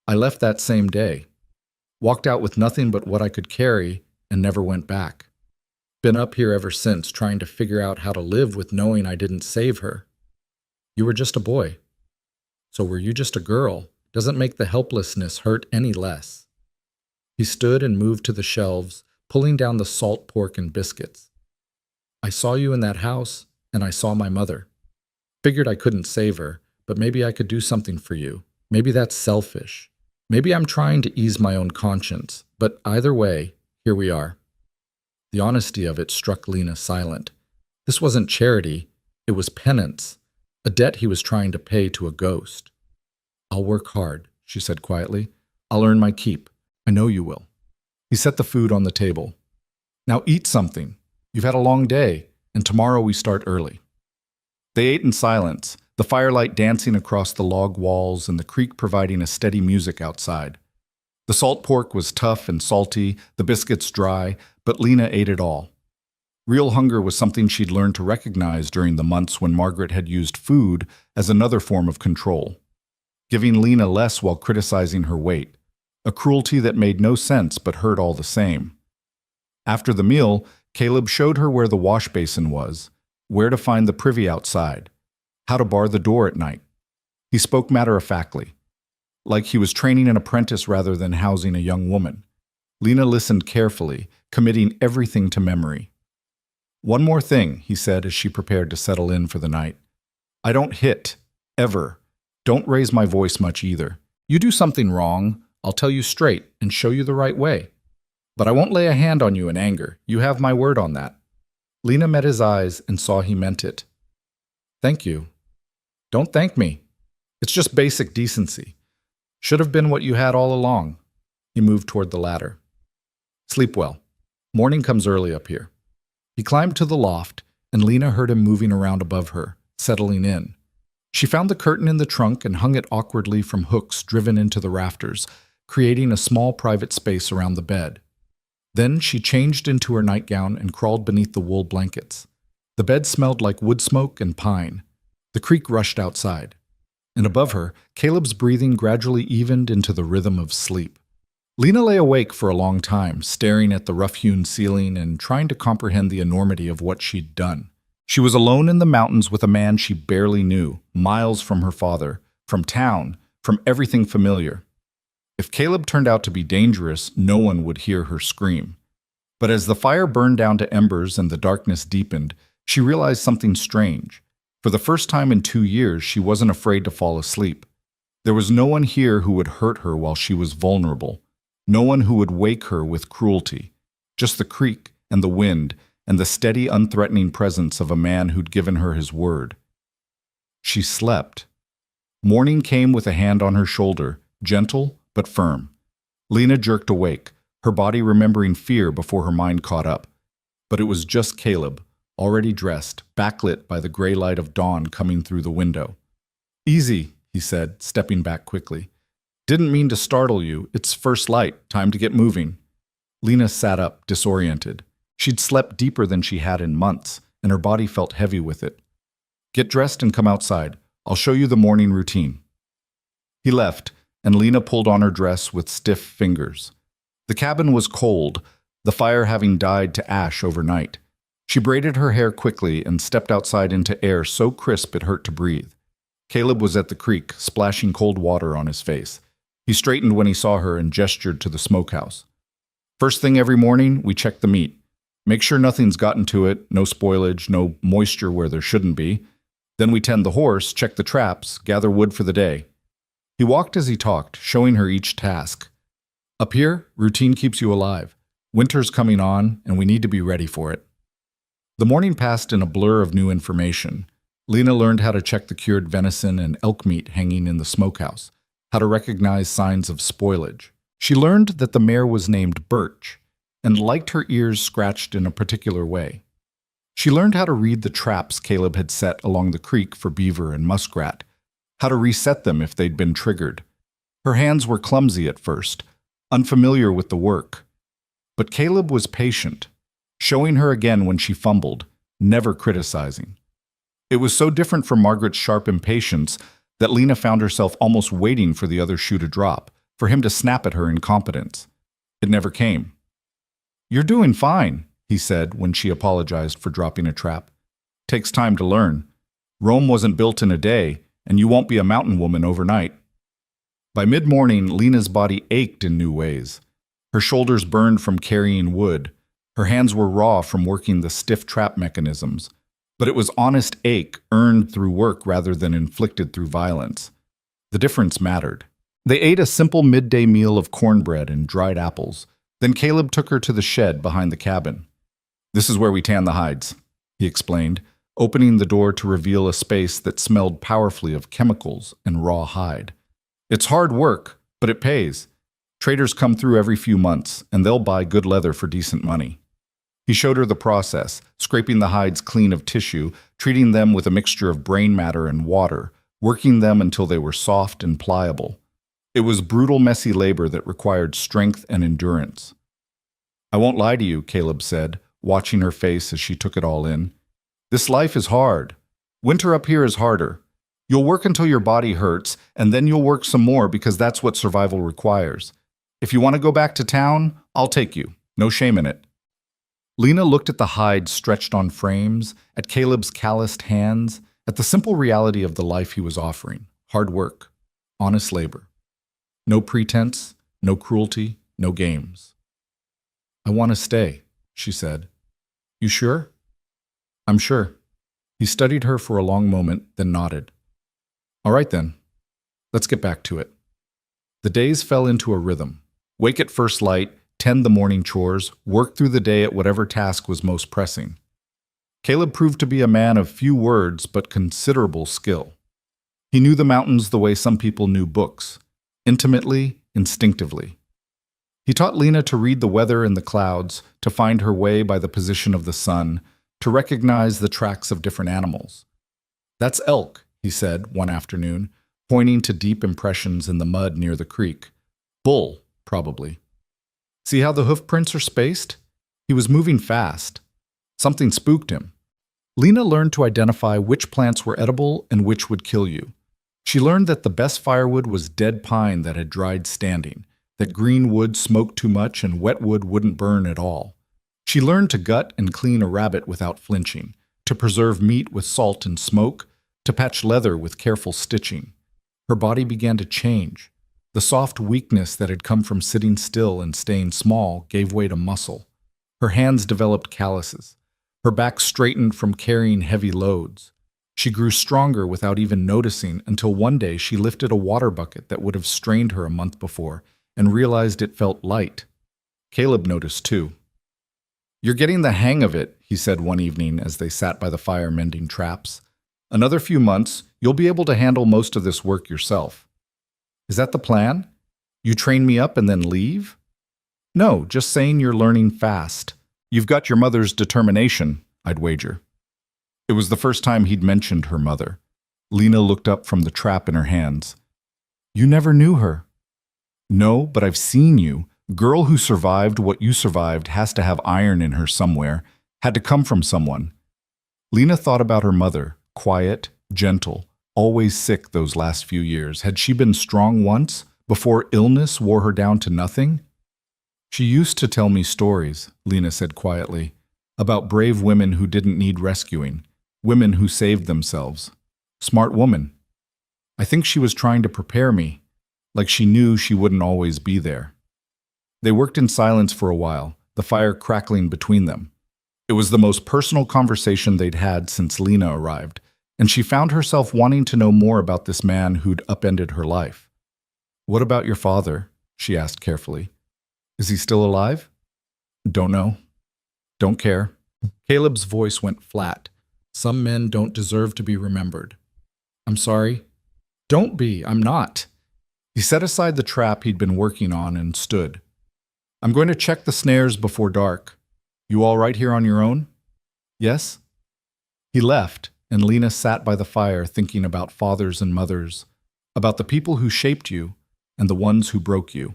Speaker 1: I left that same day. Walked out with nothing but what I could carry and never went back. Been up here ever since, trying to figure out how to live with knowing I didn't save her. You were just a boy. So were you just a girl? Doesn't make the helplessness hurt any less. He stood and moved to the shelves, pulling down the salt pork and biscuits. I saw you in that house, and I saw my mother. Figured I couldn't save her, but maybe I could do something for you. Maybe that's selfish. Maybe I'm trying to ease my own conscience, but either way, here we are. The honesty of it struck Lena silent. This wasn't charity, it was penance, a debt he was trying to pay to a ghost. I'll work hard, she said quietly. I'll earn my keep. I know you will. He set the food on the table. Now eat something. You've had a long day, and tomorrow we start early. They ate in silence, the firelight dancing across the log walls and the creek providing a steady music outside. The salt pork was tough and salty, the biscuits dry, but Lena ate it all. Real hunger was something she'd learned to recognize during the months when Margaret had used food as another form of control, giving Lena less while criticizing her weight, a cruelty that made no sense but hurt all the same. After the meal, Caleb showed her where the wash basin was, where to find the privy outside, how to bar the door at night. He spoke matter-of-factly, like he was training an apprentice rather than housing a young woman. Lena listened carefully, committing everything to memory. "One more thing," he said as she prepared to settle in for the night. "I don't hit, ever. Don't raise my voice much either. You do something wrong, I'll tell you straight and show you the right way. But I won't lay a hand on you in anger. You have my word on that." Lena met his eyes and saw he meant it. "Thank you." "Don't thank me. It's just basic decency. Should have been what you had all along." He moved toward the ladder. "Sleep well. Morning comes early up here." He climbed to the loft, and Lena heard him moving around above her, settling in. She found the curtain in the trunk and hung it awkwardly from hooks driven into the rafters, creating a small private space around the bed. Then she changed into her nightgown and crawled beneath the wool blankets. The bed smelled like wood smoke and pine. The creek rushed outside. And above her, Caleb's breathing gradually evened into the rhythm of sleep. Lena lay awake for a long time, staring at the rough-hewn ceiling and trying to comprehend the enormity of what she'd done. She was alone in the mountains with a man she barely knew, miles from her father, from town, from everything familiar. If Caleb turned out to be dangerous, no one would hear her scream. But as the fire burned down to embers and the darkness deepened, she realized something strange. For the first time in 2 years, she wasn't afraid to fall asleep. There was no one here who would hurt her while she was vulnerable. No one who would wake her with cruelty. Just the creek and the wind and the steady, unthreatening presence of a man who'd given her his word. She slept. Morning came with a hand on her shoulder, gentle but firm. Lena jerked awake, her body remembering fear before her mind caught up. But it was just Caleb, already dressed, backlit by the gray light of dawn coming through the window. "Easy," he said, stepping back quickly. "Didn't mean to startle you. It's first light. Time to get moving." Lena sat up, disoriented. She'd slept deeper than she had in months, and her body felt heavy with it. "Get dressed and come outside. I'll show you the morning routine." He left, and Lena pulled on her dress with stiff fingers. The cabin was cold, the fire having died to ash overnight. She braided her hair quickly and stepped outside into air so crisp it hurt to breathe. Caleb was at the creek, splashing cold water on his face. He straightened when he saw her and gestured to the smokehouse. "First thing every morning, we check the meat. Make sure nothing's gotten to it, no spoilage, no moisture where there shouldn't be. Then we tend the horse, check the traps, gather wood for the day." He walked as he talked, showing her each task. "Up here, routine keeps you alive. Winter's coming on, and we need to be ready for it." The morning passed in a blur of new information. Lena learned how to check the cured venison and elk meat hanging in the smokehouse, how to recognize signs of spoilage. She learned that the mare was named Birch, and liked her ears scratched in a particular way. She learned how to read the traps Caleb had set along the creek for beaver and muskrat, how to reset them if they'd been triggered. Her hands were clumsy at first, unfamiliar with the work. But Caleb was patient, showing her again when she fumbled, never criticizing. It was so different from Margaret's sharp impatience that Lena found herself almost waiting for the other shoe to drop, for him to snap at her incompetence. It never came. "You're doing fine," he said when she apologized for dropping a trap. "Takes time to learn. Rome wasn't built in a day, and you won't be a mountain woman overnight." By mid-morning, Lena's body ached in new ways. Her shoulders burned from carrying wood. Her hands were raw from working the stiff trap mechanisms. But it was honest ache earned through work rather than inflicted through violence. The difference mattered. They ate a simple midday meal of cornbread and dried apples. Then Caleb took her to the shed behind the cabin. "This is where we tan the hides," he explained, opening the door to reveal a space that smelled powerfully of chemicals and raw hide. "It's hard work, but it pays. Traders come through every few months, and they'll buy good leather for decent money." He showed her the process, scraping the hides clean of tissue, treating them with a mixture of brain matter and water, working them until they were soft and pliable. It was brutal, messy labor that required strength and endurance. "I won't lie to you," Caleb said, watching her face as she took it all in. "This life is hard. Winter up here is harder. You'll work until your body hurts, and then you'll work some more because that's what survival requires. If you want to go back to town, I'll take you. No shame in it." Lena looked at the hide stretched on frames, at Caleb's calloused hands, at the simple reality of the life he was offering. Hard work, honest labor. No pretense, no cruelty, no games. "I want to stay," she said. "You sure?" "I'm sure." He studied her for a long moment, then nodded. "All right then, let's get back to it." The days fell into a rhythm. Wake at first light, tend the morning chores, work through the day at whatever task was most pressing. Caleb proved to be a man of few words but considerable skill. He knew the mountains the way some people knew books, intimately, instinctively. He taught Lena to read the weather and the clouds, to find her way by the position of the sun, to recognize the tracks of different animals. "That's elk," he said one afternoon, pointing to deep impressions in the mud near the creek. "Bull, probably. See how the hoof prints are spaced?" He was moving fast. Something spooked him. Lena learned to identify which plants were edible and which would kill you. She learned that the best firewood was dead pine that had dried standing, that green wood smoked too much and wet wood wouldn't burn at all. She learned to gut and clean a rabbit without flinching, to preserve meat with salt and smoke, to patch leather with careful stitching. Her body began to change. The soft weakness that had come from sitting still and staying small gave way to muscle. Her hands developed calluses. Her back straightened from carrying heavy loads. She grew stronger without even noticing until one day she lifted a water bucket that would have strained her a month before and realized it felt light. Caleb noticed too. "You're getting the hang of it," he said one evening as they sat by the fire mending traps. "Another few months, you'll be able to handle most of this work yourself." "Is that the plan? You train me up and then leave?" "No, just saying you're learning fast. You've got your mother's determination, I'd wager." It was the first time he'd mentioned her mother. Lena looked up from the trap in her hands. "You never knew her." "No, but I've seen you. Girl who survived what you survived has to have iron in her somewhere, had to come from someone." Lena thought about her mother, quiet, gentle, always sick those last few years. Had she been strong once, before illness wore her down to nothing? "She used to tell me stories," Lena said quietly, "about brave women who didn't need rescuing, women who saved themselves. Smart woman. I think she was trying to prepare me, like she knew she wouldn't always be there." They worked in silence for a while, the fire crackling between them. It was the most personal conversation they'd had since Lena arrived, and she found herself wanting to know more about this man who'd upended her life. "What about your father?" she asked carefully. "Is he still alive?" "Don't know. Don't care." Caleb's voice went flat. "Some men don't deserve to be remembered." "I'm sorry." "Don't be, I'm not." He set aside the trap he'd been working on and stood. "I'm going to check the snares before dark. You all right here on your own?" "Yes." He left, and Lena sat by the fire thinking about fathers and mothers, about the people who shaped you and the ones who broke you,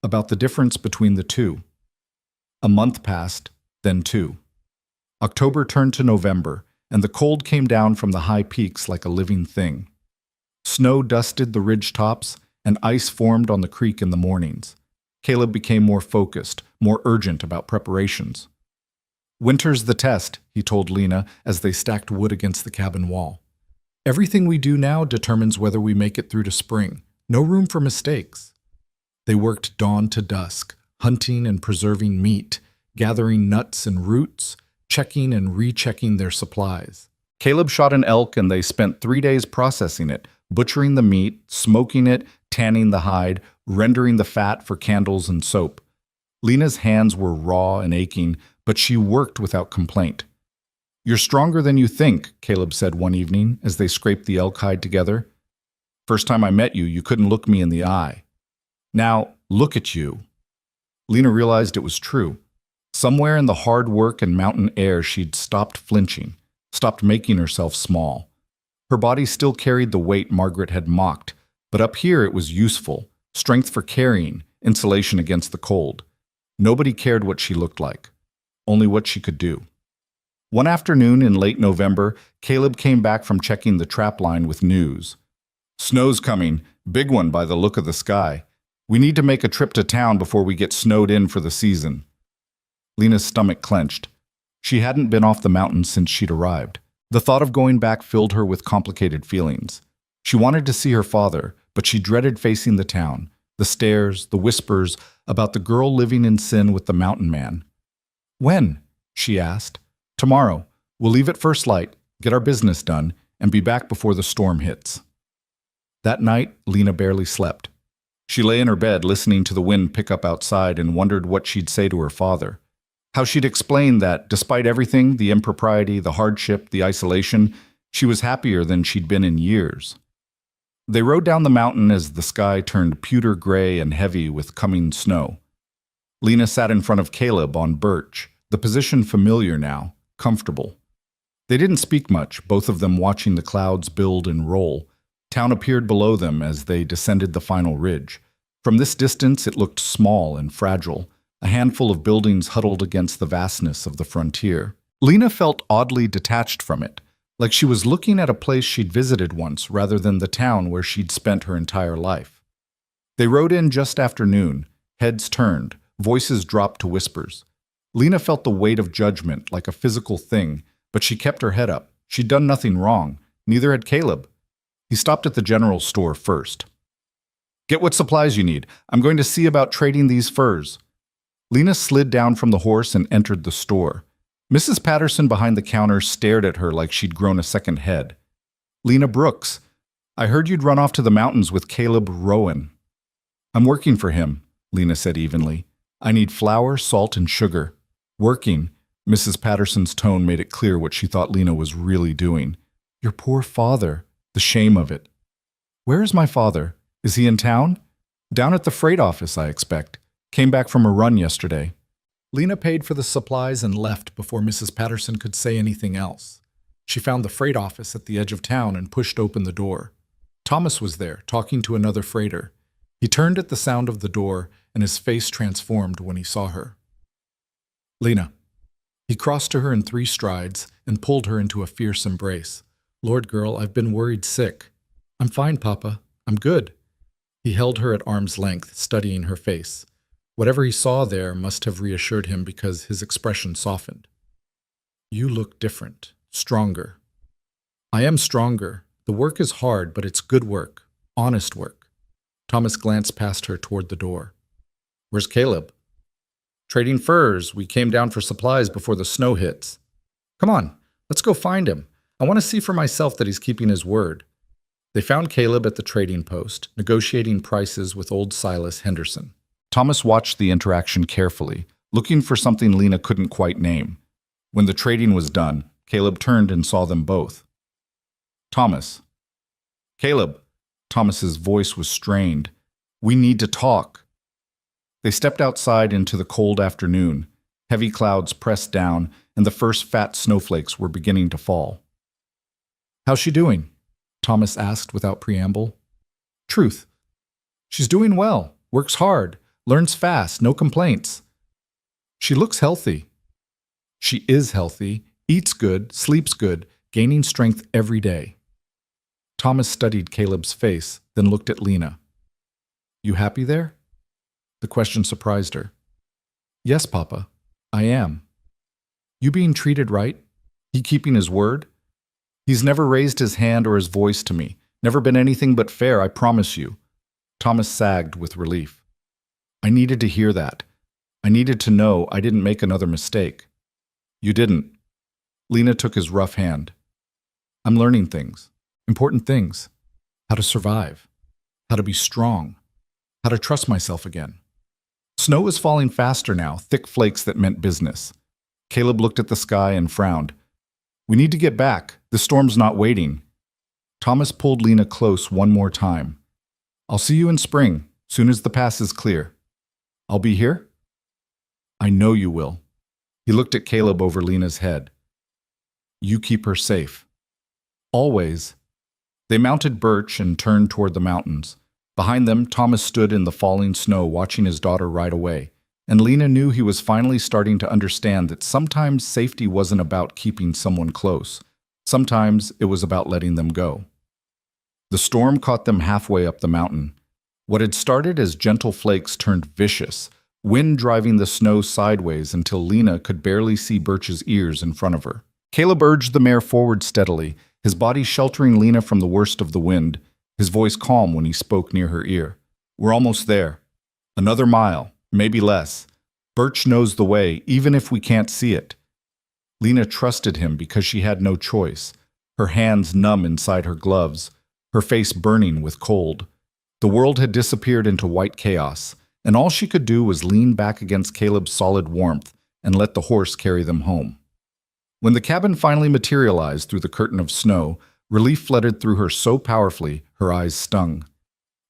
Speaker 1: about the difference between the two. A month passed, then two. October turned to November, and the cold came down from the high peaks like a living thing. Snow dusted the ridge tops, and ice formed on the creek in the mornings. Caleb became more focused, more urgent about preparations. "Winter's the test," he told Lena as they stacked wood against the cabin wall. "Everything we do now determines whether we make it through to spring. No room for mistakes." They worked dawn to dusk, hunting and preserving meat, gathering nuts and roots, checking and rechecking their supplies. Caleb shot an elk and they spent 3 days processing it, butchering the meat, smoking it, tanning the hide, rendering the fat for candles and soap. Lena's hands were raw and aching, but she worked without complaint. "You're stronger than you think," Caleb said one evening as they scraped the elk hide together. "First time I met you, you couldn't look me in the eye. Now, look at you." Lena realized it was true. Somewhere in the hard work and mountain air, she'd stopped flinching, stopped making herself small. Her body still carried the weight Margaret had mocked, but up here it was useful, strength for carrying, insulation against the cold. Nobody cared what she looked like, only what she could do. One afternoon in late November, Caleb came back from checking the trap line with news. "Snow's coming, big one by the look of the sky. We need to make a trip to town before we get snowed in for the season." Lena's stomach clenched. She hadn't been off the mountain since she'd arrived. The thought of going back filled her with complicated feelings. She wanted to see her father, but she dreaded facing the town, the stares, the whispers about the girl living in sin with the mountain man. "When?" she asked. "Tomorrow. We'll leave at first light, get our business done, and be back before the storm hits." That night, Lena barely slept. She lay in her bed listening to the wind pick up outside and wondered what she'd say to her father. How she'd explain that, despite everything, the impropriety, the hardship, the isolation, she was happier than she'd been in years. They rode down the mountain as the sky turned pewter gray and heavy with coming snow. Lena sat in front of Caleb on Birch, the position familiar now, comfortable. They didn't speak much, both of them watching the clouds build and roll. Town appeared below them as they descended the final ridge. From this distance it looked small and fragile, a handful of buildings huddled against the vastness of the frontier. Lena felt oddly detached from it, like she was looking at a place she'd visited once rather than the town where she'd spent her entire life. They rode in just after noon, heads turned, voices dropped to whispers. Lena felt the weight of judgment like a physical thing, but she kept her head up. She'd done nothing wrong. Neither had Caleb. He stopped at the general store first. "Get what supplies you need. I'm going to see about trading these furs." Lena slid down from the horse and entered the store. Mrs. Patterson behind the counter stared at her like she'd grown a second head. "Lena Brooks, I heard you'd run off to the mountains with Caleb Rowan." "I'm working for him," Lena said evenly. "I need flour, salt, and sugar." "Working?" Mrs. Patterson's tone made it clear what she thought Lena was really doing. "Your poor father. The shame of it." "Where is my father? Is he in town?" "Down at the freight office, I expect. Came back from a run yesterday." Lena paid for the supplies and left before Mrs. Patterson could say anything else. She found the freight office at the edge of town and pushed open the door. Thomas was there, talking to another freighter. He turned at the sound of the door, and his face transformed when he saw her. "Lena." He crossed to her in 3 strides and pulled her into a fierce embrace. "Lord, girl, I've been worried sick." "I'm fine, Papa. I'm good." He held her at arm's length, studying her face. Whatever he saw there must have reassured him because his expression softened. "You look different, stronger." "I am stronger. The work is hard, but it's good work, honest work." Thomas glanced past her toward the door. "Where's Caleb?" "Trading furs. We came down for supplies before the snow hits." "Come on, let's go find him. I want to see for myself that he's keeping his word." They found Caleb at the trading post, negotiating prices with old Silas Henderson. Thomas watched the interaction carefully, looking for something Lena couldn't quite name. When the trading was done, Caleb turned and saw them both. "Thomas." "Caleb." Thomas's voice was strained. "We need to talk." They stepped outside into the cold afternoon. Heavy clouds pressed down, and the first fat snowflakes were beginning to fall. "How's she doing?" Thomas asked without preamble. "Truth. She's doing well, works hard, learns fast, no complaints." "She looks healthy." "She is healthy, eats good, sleeps good, gaining strength every day." Thomas studied Caleb's face, then looked at Lena. "You happy there?" The question surprised her. "Yes, Papa, I am." "You being treated right? He keeping his word?" "He's never raised his hand or his voice to me. Never been anything but fair, I promise you." Thomas sagged with relief. "I needed to hear that. I needed to know I didn't make another mistake." "You didn't." Lena took his rough hand. "I'm learning things. Important things. How to survive. How to be strong. How to trust myself again." Snow was falling faster now, thick flakes that meant business. Caleb looked at the sky and frowned. "We need to get back. The storm's not waiting." Thomas pulled Lena close one more time. "I'll see you in spring, soon as the pass is clear." "I'll be here?" "I know you will." He looked at Caleb over Lena's head. You keep her safe. Always. They mounted Birch and turned toward the mountains. Behind them, Thomas stood in the falling snow watching his daughter ride away, and Lena knew he was finally starting to understand that sometimes safety wasn't about keeping someone close. Sometimes it was about letting them go. The storm caught them halfway up the mountain. What had started as gentle flakes turned vicious, wind driving the snow sideways until Lena could barely see Birch's ears in front of her. Caleb urged the mare forward steadily, his body sheltering Lena from the worst of the wind, his voice calm when he spoke near her ear. We're almost there. Another mile, maybe less. Birch knows the way, even if we can't see it. Lena trusted him because she had no choice, her hands numb inside her gloves, her face burning with cold. The world had disappeared into white chaos, and all she could do was lean back against Caleb's solid warmth and let the horse carry them home. When the cabin finally materialized through the curtain of snow, relief flooded through her so powerfully her eyes stung.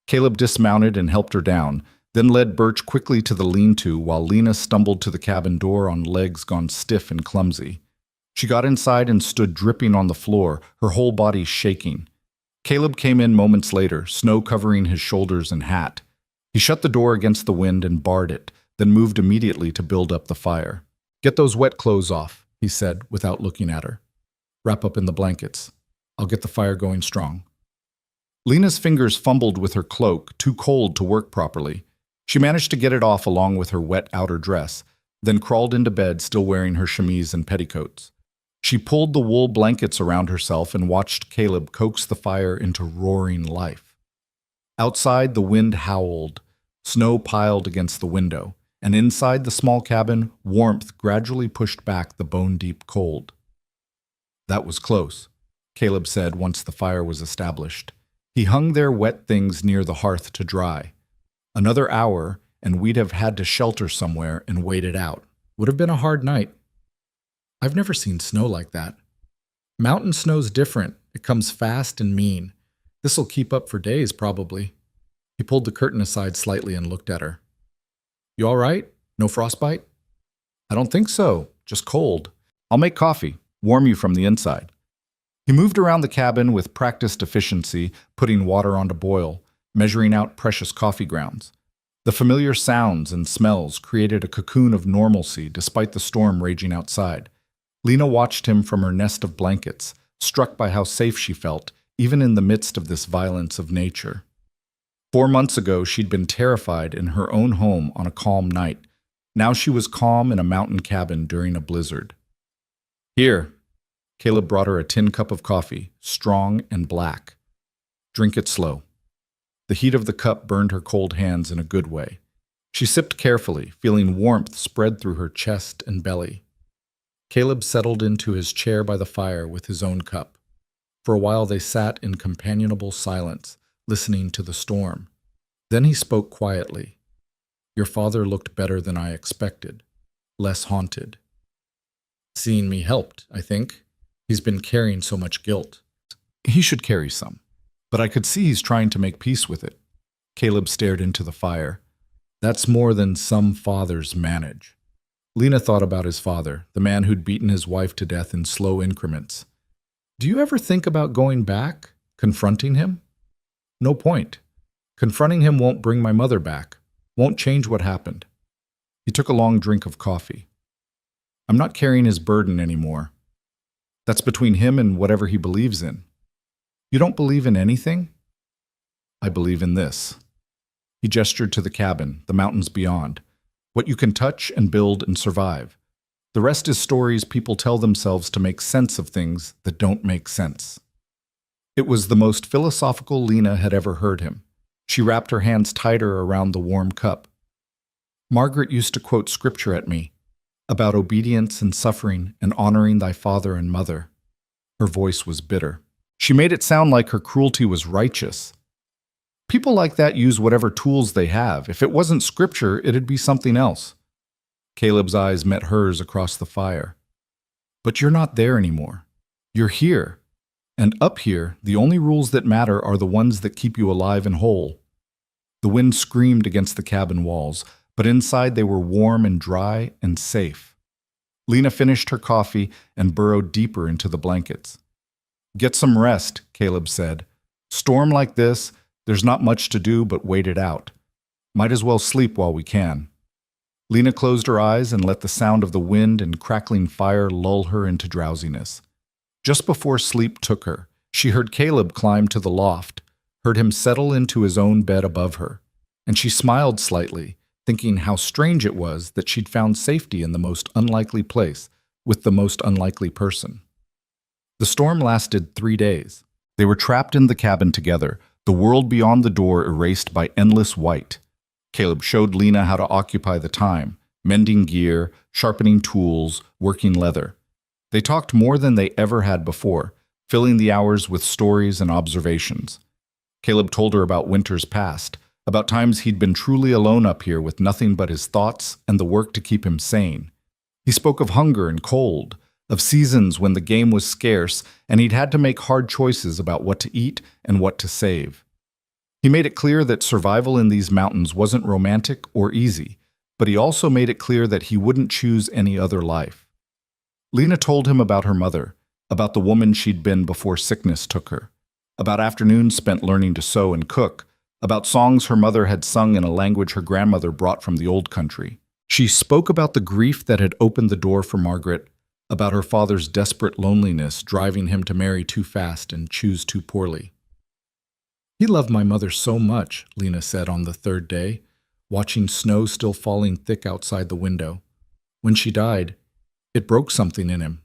Speaker 1: Caleb dismounted and helped her down, then led Birch quickly to the lean-to while Lena stumbled to the cabin door on legs gone stiff and clumsy. She got inside and stood dripping on the floor, her whole body shaking. Caleb came in moments later, snow covering his shoulders and hat. He shut the door against the wind and barred it, then moved immediately to build up the fire. Get those wet clothes off, he said without looking at her. Wrap up in the blankets. I'll get the fire going strong. Lena's fingers fumbled with her cloak, too cold to work properly. She managed to get it off along with her wet outer dress, then crawled into bed still wearing her chemise and petticoats. She pulled the wool blankets around herself and watched Caleb coax the fire into roaring life. Outside, the wind howled, snow piled against the window, and inside the small cabin, warmth gradually pushed back the bone-deep cold. That was close, Caleb said once the fire was established. He hung their wet things near the hearth to dry. Another hour, and we'd have had to shelter somewhere and wait it out. Would have been a hard night. I've never seen snow like that. Mountain snow's different. It comes fast and mean. This'll keep up for days, probably. He pulled the curtain aside slightly and looked at her. You all right? No frostbite? I don't think so. Just cold. I'll make coffee. Warm you from the inside. He moved around the cabin with practiced efficiency, putting water on to boil, measuring out precious coffee grounds. The familiar sounds and smells created a cocoon of normalcy despite the storm raging outside. Lena watched him from her nest of blankets, struck by how safe she felt, even in the midst of this violence of nature. 4 months ago, she'd been terrified in her own home on a calm night. Now she was calm in a mountain cabin during a blizzard. Here, Caleb brought her a tin cup of coffee, strong and black. Drink it slow. The heat of the cup burned her cold hands in a good way. She sipped carefully, feeling warmth spread through her chest and belly. Caleb settled into his chair by the fire with his own cup. For a while they sat in companionable silence, listening to the storm. Then he spoke quietly. Your father looked better than I expected, less haunted. Seeing me helped, I think. He's been carrying so much guilt. He should carry some, but I could see he's trying to make peace with it. Caleb stared into the fire. That's more than some fathers manage. Lena thought about his father, the man who'd beaten his wife to death in slow increments. Do you ever think about going back, confronting him? No point. Confronting him won't bring my mother back, won't change what happened. He took a long drink of coffee. I'm not carrying his burden anymore. That's between him and whatever he believes in. You don't believe in anything? I believe in this. He gestured to the cabin, the mountains beyond. What you can touch and build and survive. The rest is stories people tell themselves to make sense of things that don't make sense. It was the most philosophical Lena had ever heard him. She wrapped her hands tighter around the warm cup. Margaret used to quote scripture at me, about obedience and suffering and honoring thy father and mother. Her voice was bitter. She made it sound like her cruelty was righteous. People like that use whatever tools they have. If it wasn't scripture, it'd be something else. Caleb's eyes met hers across the fire. But you're not there anymore. You're here. And up here, the only rules that matter are the ones that keep you alive and whole. The wind screamed against the cabin walls, but inside they were warm and dry and safe. Lena finished her coffee and burrowed deeper into the blankets. Get some rest, Caleb said. Storm like this, there's not much to do but wait it out. Might as well sleep while we can. Lena closed her eyes and let the sound of the wind and crackling fire lull her into drowsiness. Just before sleep took her, she heard Caleb climb to the loft, heard him settle into his own bed above her, and she smiled slightly, thinking how strange it was that she'd found safety in the most unlikely place with the most unlikely person. The storm lasted 3 days. They were trapped in the cabin together, the world beyond the door erased by endless white. Caleb showed Lena how to occupy the time, mending gear, sharpening tools, working leather. They talked more than they ever had before, filling the hours with stories and observations. Caleb told her about winters past, about times he'd been truly alone up here with nothing but his thoughts and the work to keep him sane. He spoke of hunger and cold, of seasons when the game was scarce and he'd had to make hard choices about what to eat and what to save. He made it clear that survival in these mountains wasn't romantic or easy, but he also made it clear that he wouldn't choose any other life. Lena told him about her mother, about the woman she'd been before sickness took her, about afternoons spent learning to sew and cook, about songs her mother had sung in a language her grandmother brought from the old country. She spoke about the grief that had opened the door for Margaret, about her father's desperate loneliness driving him to marry too fast and choose too poorly. He loved my mother so much, Lena said on the 3rd day, watching snow still falling thick outside the window. When she died, it broke something in him.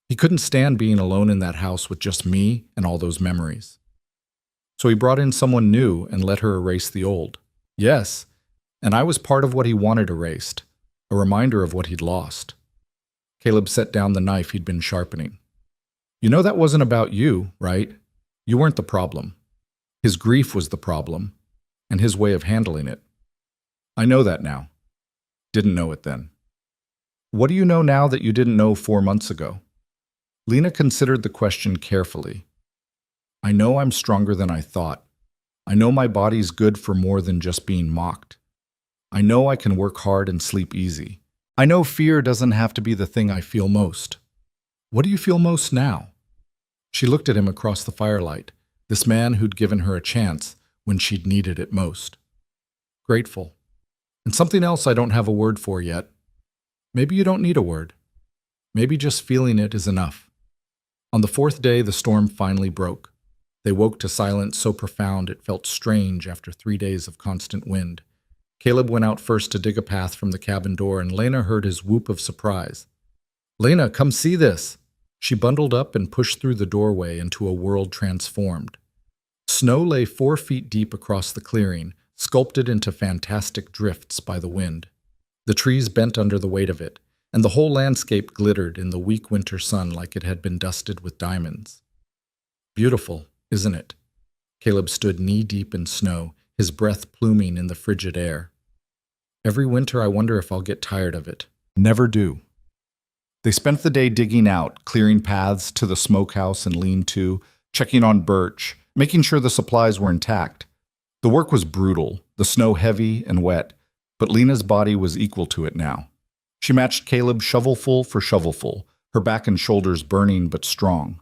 Speaker 1: He couldn't stand being alone in that house with just me and all those memories. So he brought in someone new and let her erase the old. Yes, and I was part of what he wanted erased, a reminder of what he'd lost. Caleb set down the knife he'd been sharpening. You know that wasn't about you, right? You weren't the problem. His grief was the problem, and his way of handling it. I know that now. Didn't know it then. What do you know now that you didn't know 4 months ago? Lena considered the question carefully. I know I'm stronger than I thought. I know my body's good for more than just being mocked. I know I can work hard and sleep easy. I know fear doesn't have to be the thing I feel most. What do you feel most now? She looked at him across the firelight, this man who'd given her a chance when she'd needed it most. Grateful. And something else I don't have a word for yet. Maybe you don't need a word. Maybe just feeling it is enough. On the 4th day, the storm finally broke. They woke to silence so profound it felt strange after 3 days of constant wind. Caleb went out first to dig a path from the cabin door, and Lena heard his whoop of surprise. Lena, come see this! She bundled up and pushed through the doorway into a world transformed. Snow lay 4 feet deep across the clearing, sculpted into fantastic drifts by the wind. The trees bent under the weight of it, and the whole landscape glittered in the weak winter sun like it had been dusted with diamonds. Beautiful, isn't it? Caleb stood knee-deep in snow, his breath pluming in the frigid air. Every winter I wonder if I'll get tired of it. Never do. They spent the day digging out, clearing paths to the smokehouse and lean-to, checking on birch, making sure the supplies were intact. The work was brutal, the snow heavy and wet, but Lena's body was equal to it now. She matched Caleb shovelful for shovelful, her back and shoulders burning but strong.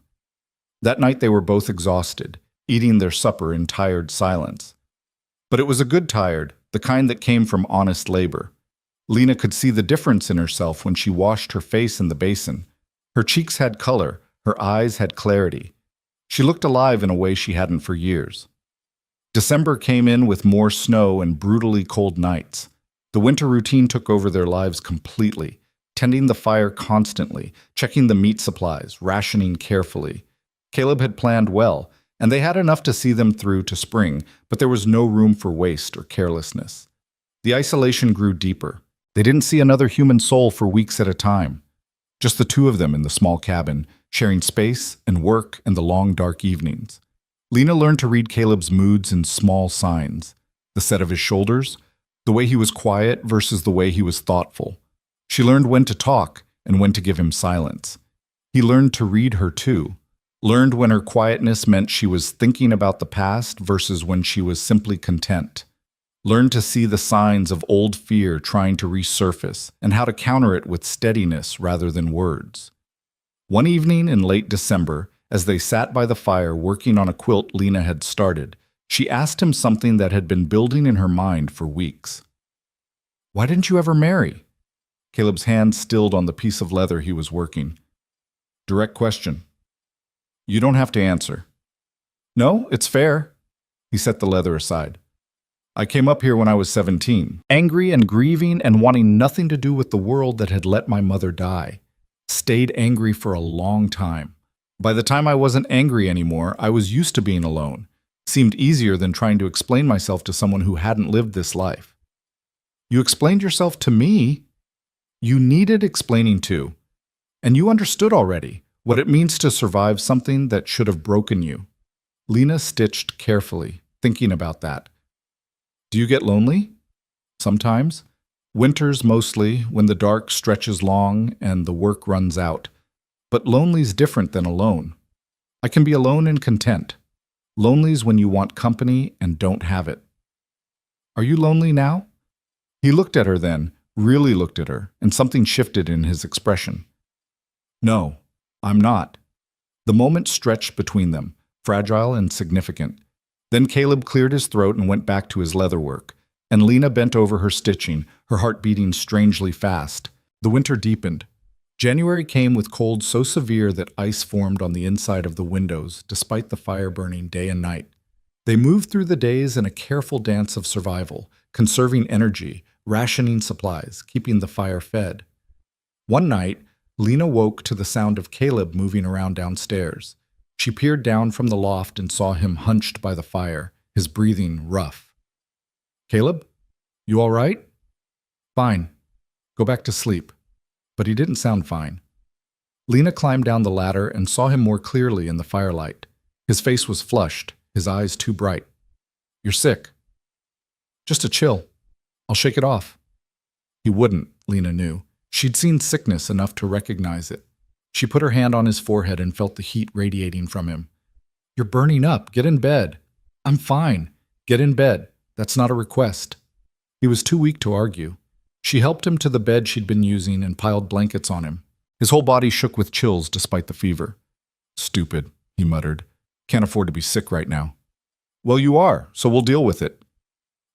Speaker 1: That night they were both exhausted, eating their supper in tired silence. But it was a good tired, the kind that came from honest labor. Lena could see the difference in herself when she washed her face in the basin. Her cheeks had color, her eyes had clarity. She looked alive in a way she hadn't for years. December came in with more snow and brutally cold nights. The winter routine took over their lives completely, tending the fire constantly, checking the meat supplies, rationing carefully. Caleb had planned well, and they had enough to see them through to spring, but there was no room for waste or carelessness. The isolation grew deeper. They didn't see another human soul for weeks at a time. Just the two of them in the small cabin, sharing space and work and the long, dark evenings. Lena learned to read Caleb's moods in small signs. The set of his shoulders, the way he was quiet versus the way he was thoughtful. She learned when to talk and when to give him silence. He learned to read her too. Learned when her quietness meant she was thinking about the past versus when she was simply content. Learned to see the signs of old fear trying to resurface and how to counter it with steadiness rather than words. One evening in late December, as they sat by the fire working on a quilt Lena had started, she asked him something that had been building in her mind for weeks. "Why didn't you ever marry?" Caleb's hand stilled on the piece of leather he was working. Direct question. You don't have to answer. No, it's fair. He set the leather aside. I came up here when I was 17, angry and grieving and wanting nothing to do with the world that had let my mother die. Stayed angry for a long time. By the time I wasn't angry anymore, I was used to being alone. Seemed easier than trying to explain myself to someone who hadn't lived this life. You explained yourself to me? You needed explaining to. And you understood already what it means to survive something that should have broken you. Lena stitched carefully, thinking about that. Do you get lonely? Sometimes. Winters mostly, when the dark stretches long and the work runs out. But lonely's different than alone. I can be alone and content. Lonely's when you want company and don't have it. Are you lonely now? He looked at her then, really looked at her, and something shifted in his expression. No, I'm not. The moment stretched between them, fragile and significant. Then Caleb cleared his throat and went back to his leather work, and Lena bent over her stitching, her heart beating strangely fast. The winter deepened. January came with cold so severe that ice formed on the inside of the windows, despite the fire burning day and night. They moved through the days in a careful dance of survival, conserving energy, rationing supplies, keeping the fire fed. One night, Lena woke to the sound of Caleb moving around downstairs. She peered down from the loft and saw him hunched by the fire, his breathing rough. Caleb, you all right? Fine. Go back to sleep. But he didn't sound fine. Lena climbed down the ladder and saw him more clearly in the firelight. His face was flushed, his eyes too bright. You're sick. Just a chill. I'll shake it off. He wouldn't, Lena knew. She'd seen sickness enough to recognize it. She put her hand on his forehead and felt the heat radiating from him. You're burning up. Get in bed. I'm fine. Get in bed. That's not a request. He was too weak to argue. She helped him to the bed she'd been using and piled blankets on him. His whole body shook with chills despite the fever. Stupid, he muttered. Can't afford to be sick right now. Well, you are, so we'll deal with it.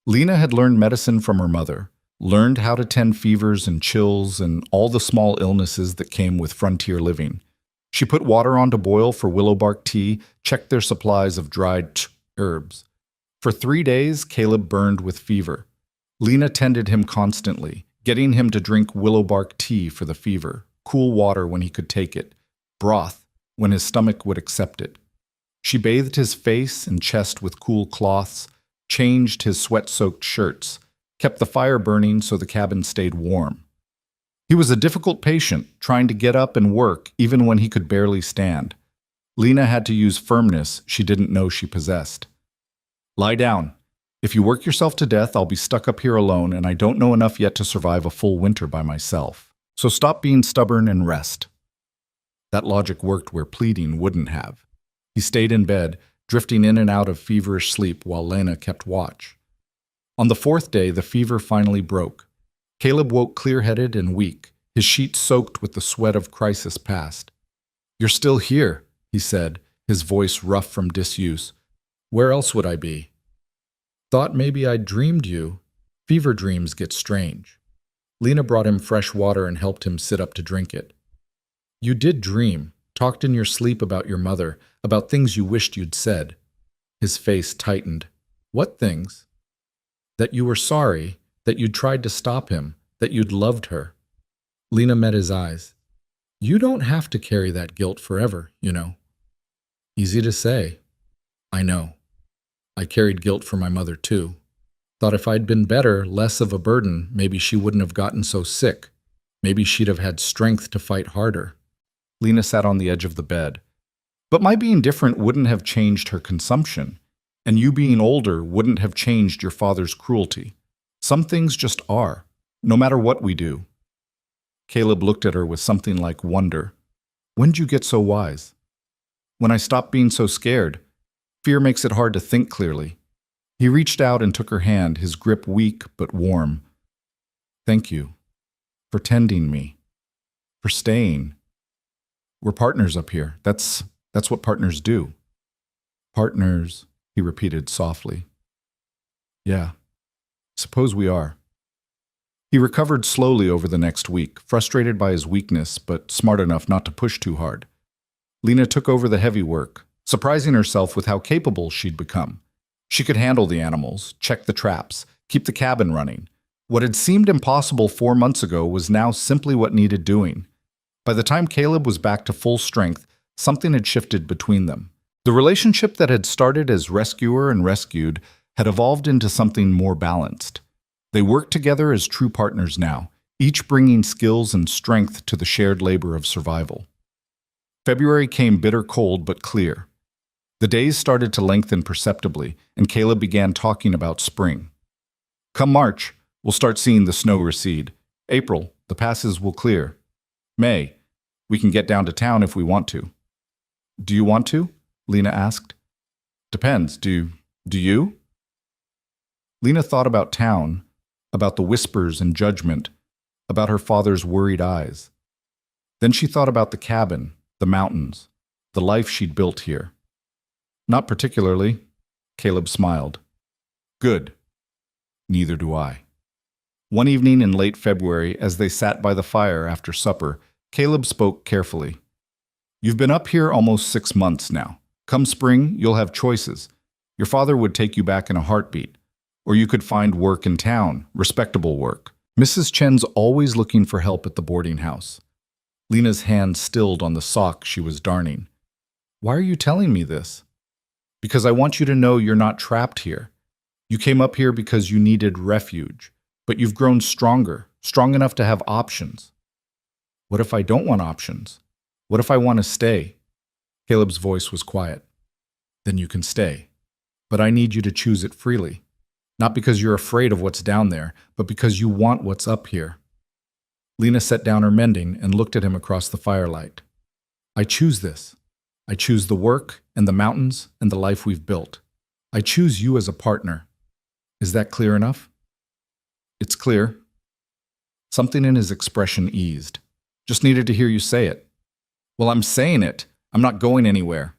Speaker 1: Lena had learned medicine from her mother. Learned how to tend fevers and chills and all the small illnesses that came with frontier living. She put water on to boil for willow bark tea, checked their supplies of dried herbs. For 3 days, Caleb burned with fever. Lena tended him constantly, getting him to drink willow bark tea for the fever, cool water when he could take it, broth when his stomach would accept it. She bathed his face and chest with cool cloths, changed his sweat-soaked shirts, kept the fire burning so the cabin stayed warm. He was a difficult patient, trying to get up and work even when he could barely stand. Lena had to use firmness she didn't know she possessed. Lie down. If you work yourself to death, I'll be stuck up here alone, and I don't know enough yet to survive a full winter by myself. So stop being stubborn and rest. That logic worked where pleading wouldn't have. He stayed in bed, drifting in and out of feverish sleep while Lena kept watch. On the 4th day, the fever finally broke. Caleb woke clear-headed and weak, his sheets soaked with the sweat of crisis past. You're still here, he said, his voice rough from disuse. Where else would I be? Thought maybe I'd dreamed you. Fever dreams get strange. Lena brought him fresh water and helped him sit up to drink it. You did dream, talked in your sleep about your mother, about things you wished you'd said. His face tightened. What things? That you were sorry, that you'd tried to stop him, that you'd loved her. Lena met his eyes. You don't have to carry that guilt forever, you know. Easy to say. I know. I carried guilt for my mother, too. Thought if I'd been better, less of a burden, maybe she wouldn't have gotten so sick. Maybe she'd have had strength to fight harder. Lena sat on the edge of the bed. But my being different wouldn't have changed her consumption, and you being older wouldn't have changed your father's cruelty. Some things just are, no matter what we do. Caleb looked at her with something like wonder. When'd you get so wise? When I stopped being so scared. Fear makes it hard to think clearly. He reached out and took her hand, his grip weak but warm. Thank you for tending me, for staying. We're partners up here. That's what partners do. Partners, he repeated softly. Yeah, suppose we are. He recovered slowly over the next week, frustrated by his weakness, but smart enough not to push too hard. Lena took over the heavy work, surprising herself with how capable she'd become. She could handle the animals, check the traps, keep the cabin running. What had seemed impossible 4 months ago was now simply what needed doing. By the time Caleb was back to full strength, something had shifted between them. The relationship that had started as rescuer and rescued had evolved into something more balanced. They worked together as true partners now, each bringing skills and strength to the shared labor of survival. February came bitter cold but clear. The days started to lengthen perceptibly, and Caleb began talking about spring. Come March, we'll start seeing the snow recede. April, the passes will clear. May, we can get down to town if we want to. Do you want to? Lena asked. Depends. Do you? Lena thought about town, about the whispers and judgment, about her father's worried eyes. Then she thought about the cabin, the mountains, the life she'd built here. Not particularly, Caleb smiled. Good. Neither do I. One evening in late February, as they sat by the fire after supper, Caleb spoke carefully. You've been up here almost 6 months now. Come spring, you'll have choices. Your father would take you back in a heartbeat. Or you could find work in town, respectable work. Mrs. Chen's always looking for help at the boarding house. Lena's hand stilled on the sock she was darning. Why are you telling me this? Because I want you to know you're not trapped here. You came up here because you needed refuge, but you've grown stronger, strong enough to have options. What if I don't want options? What if I want to stay? Caleb's voice was quiet. Then you can stay. But I need you to choose it freely. Not because you're afraid of what's down there, but because you want what's up here. Lena set down her mending and looked at him across the firelight. I choose this. I choose the work and the mountains and the life we've built. I choose you as a partner. Is that clear enough? It's clear. Something in his expression eased. Just needed to hear you say it. Well, I'm saying it. I'm not going anywhere.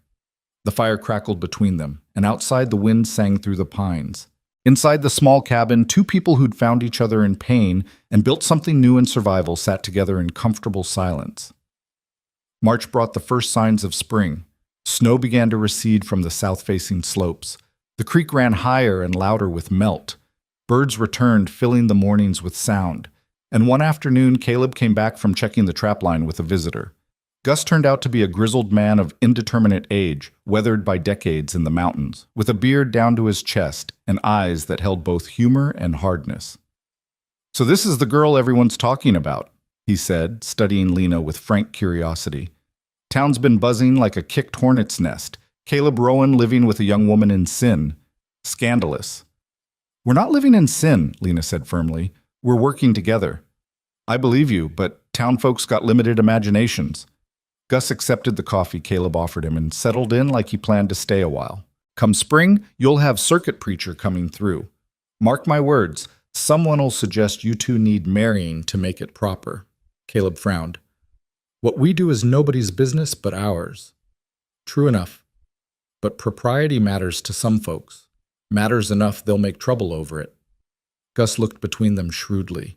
Speaker 1: The fire crackled between them, and outside the wind sang through the pines. Inside the small cabin, 2 people who'd found each other in pain and built something new in survival sat together in comfortable silence. March brought the first signs of spring. Snow began to recede from the south-facing slopes. The creek ran higher and louder with melt. Birds returned, filling the mornings with sound. And one afternoon, Caleb came back from checking the trapline with a visitor. Gus turned out to be a grizzled man of indeterminate age, weathered by decades in the mountains, with a beard down to his chest and eyes that held both humor and hardness. So this is the girl everyone's talking about, he said, studying Lena with frank curiosity. Town's been buzzing like a kicked hornet's nest. Caleb Rowan living with a young woman in sin. Scandalous. We're not living in sin, Lena said firmly. We're working together. I believe you, but town folks got limited imaginations. Gus accepted the coffee Caleb offered him and settled in like he planned to stay a while. Come spring, you'll have circuit preacher coming through. Mark my words, someone will suggest you two need marrying to make it proper. Caleb frowned. What we do is nobody's business but ours. True enough. But propriety matters to some folks. Matters enough they'll make trouble over it. Gus looked between them shrewdly.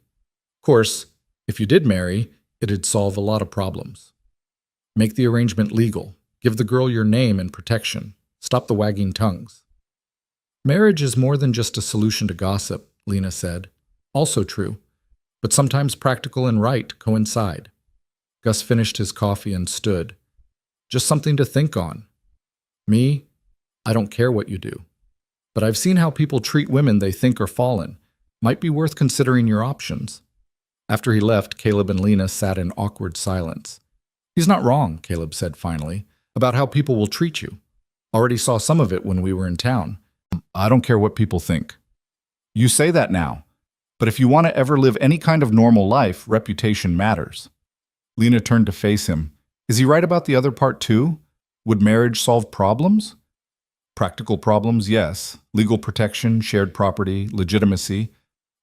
Speaker 1: Of course, if you did marry, it'd solve a lot of problems. Make the arrangement legal. Give the girl your name and protection. Stop the wagging tongues. Marriage is more than just a solution to gossip, Lena said. Also true, but sometimes practical and right coincide. Gus finished his coffee and stood. Just something to think on. Me, I don't care what you do. But I've seen how people treat women they think are fallen. Might be worth considering your options. After he left, Caleb and Lena sat in awkward silence. He's not wrong, Caleb said finally, about how people will treat you. Already saw some of it when we were in town. I don't care what people think. You say that now, but if you want to ever live any kind of normal life, reputation matters. Lena turned to face him. Is he right about the other part too? Would marriage solve problems? Practical problems, yes. Legal protection, shared property, legitimacy.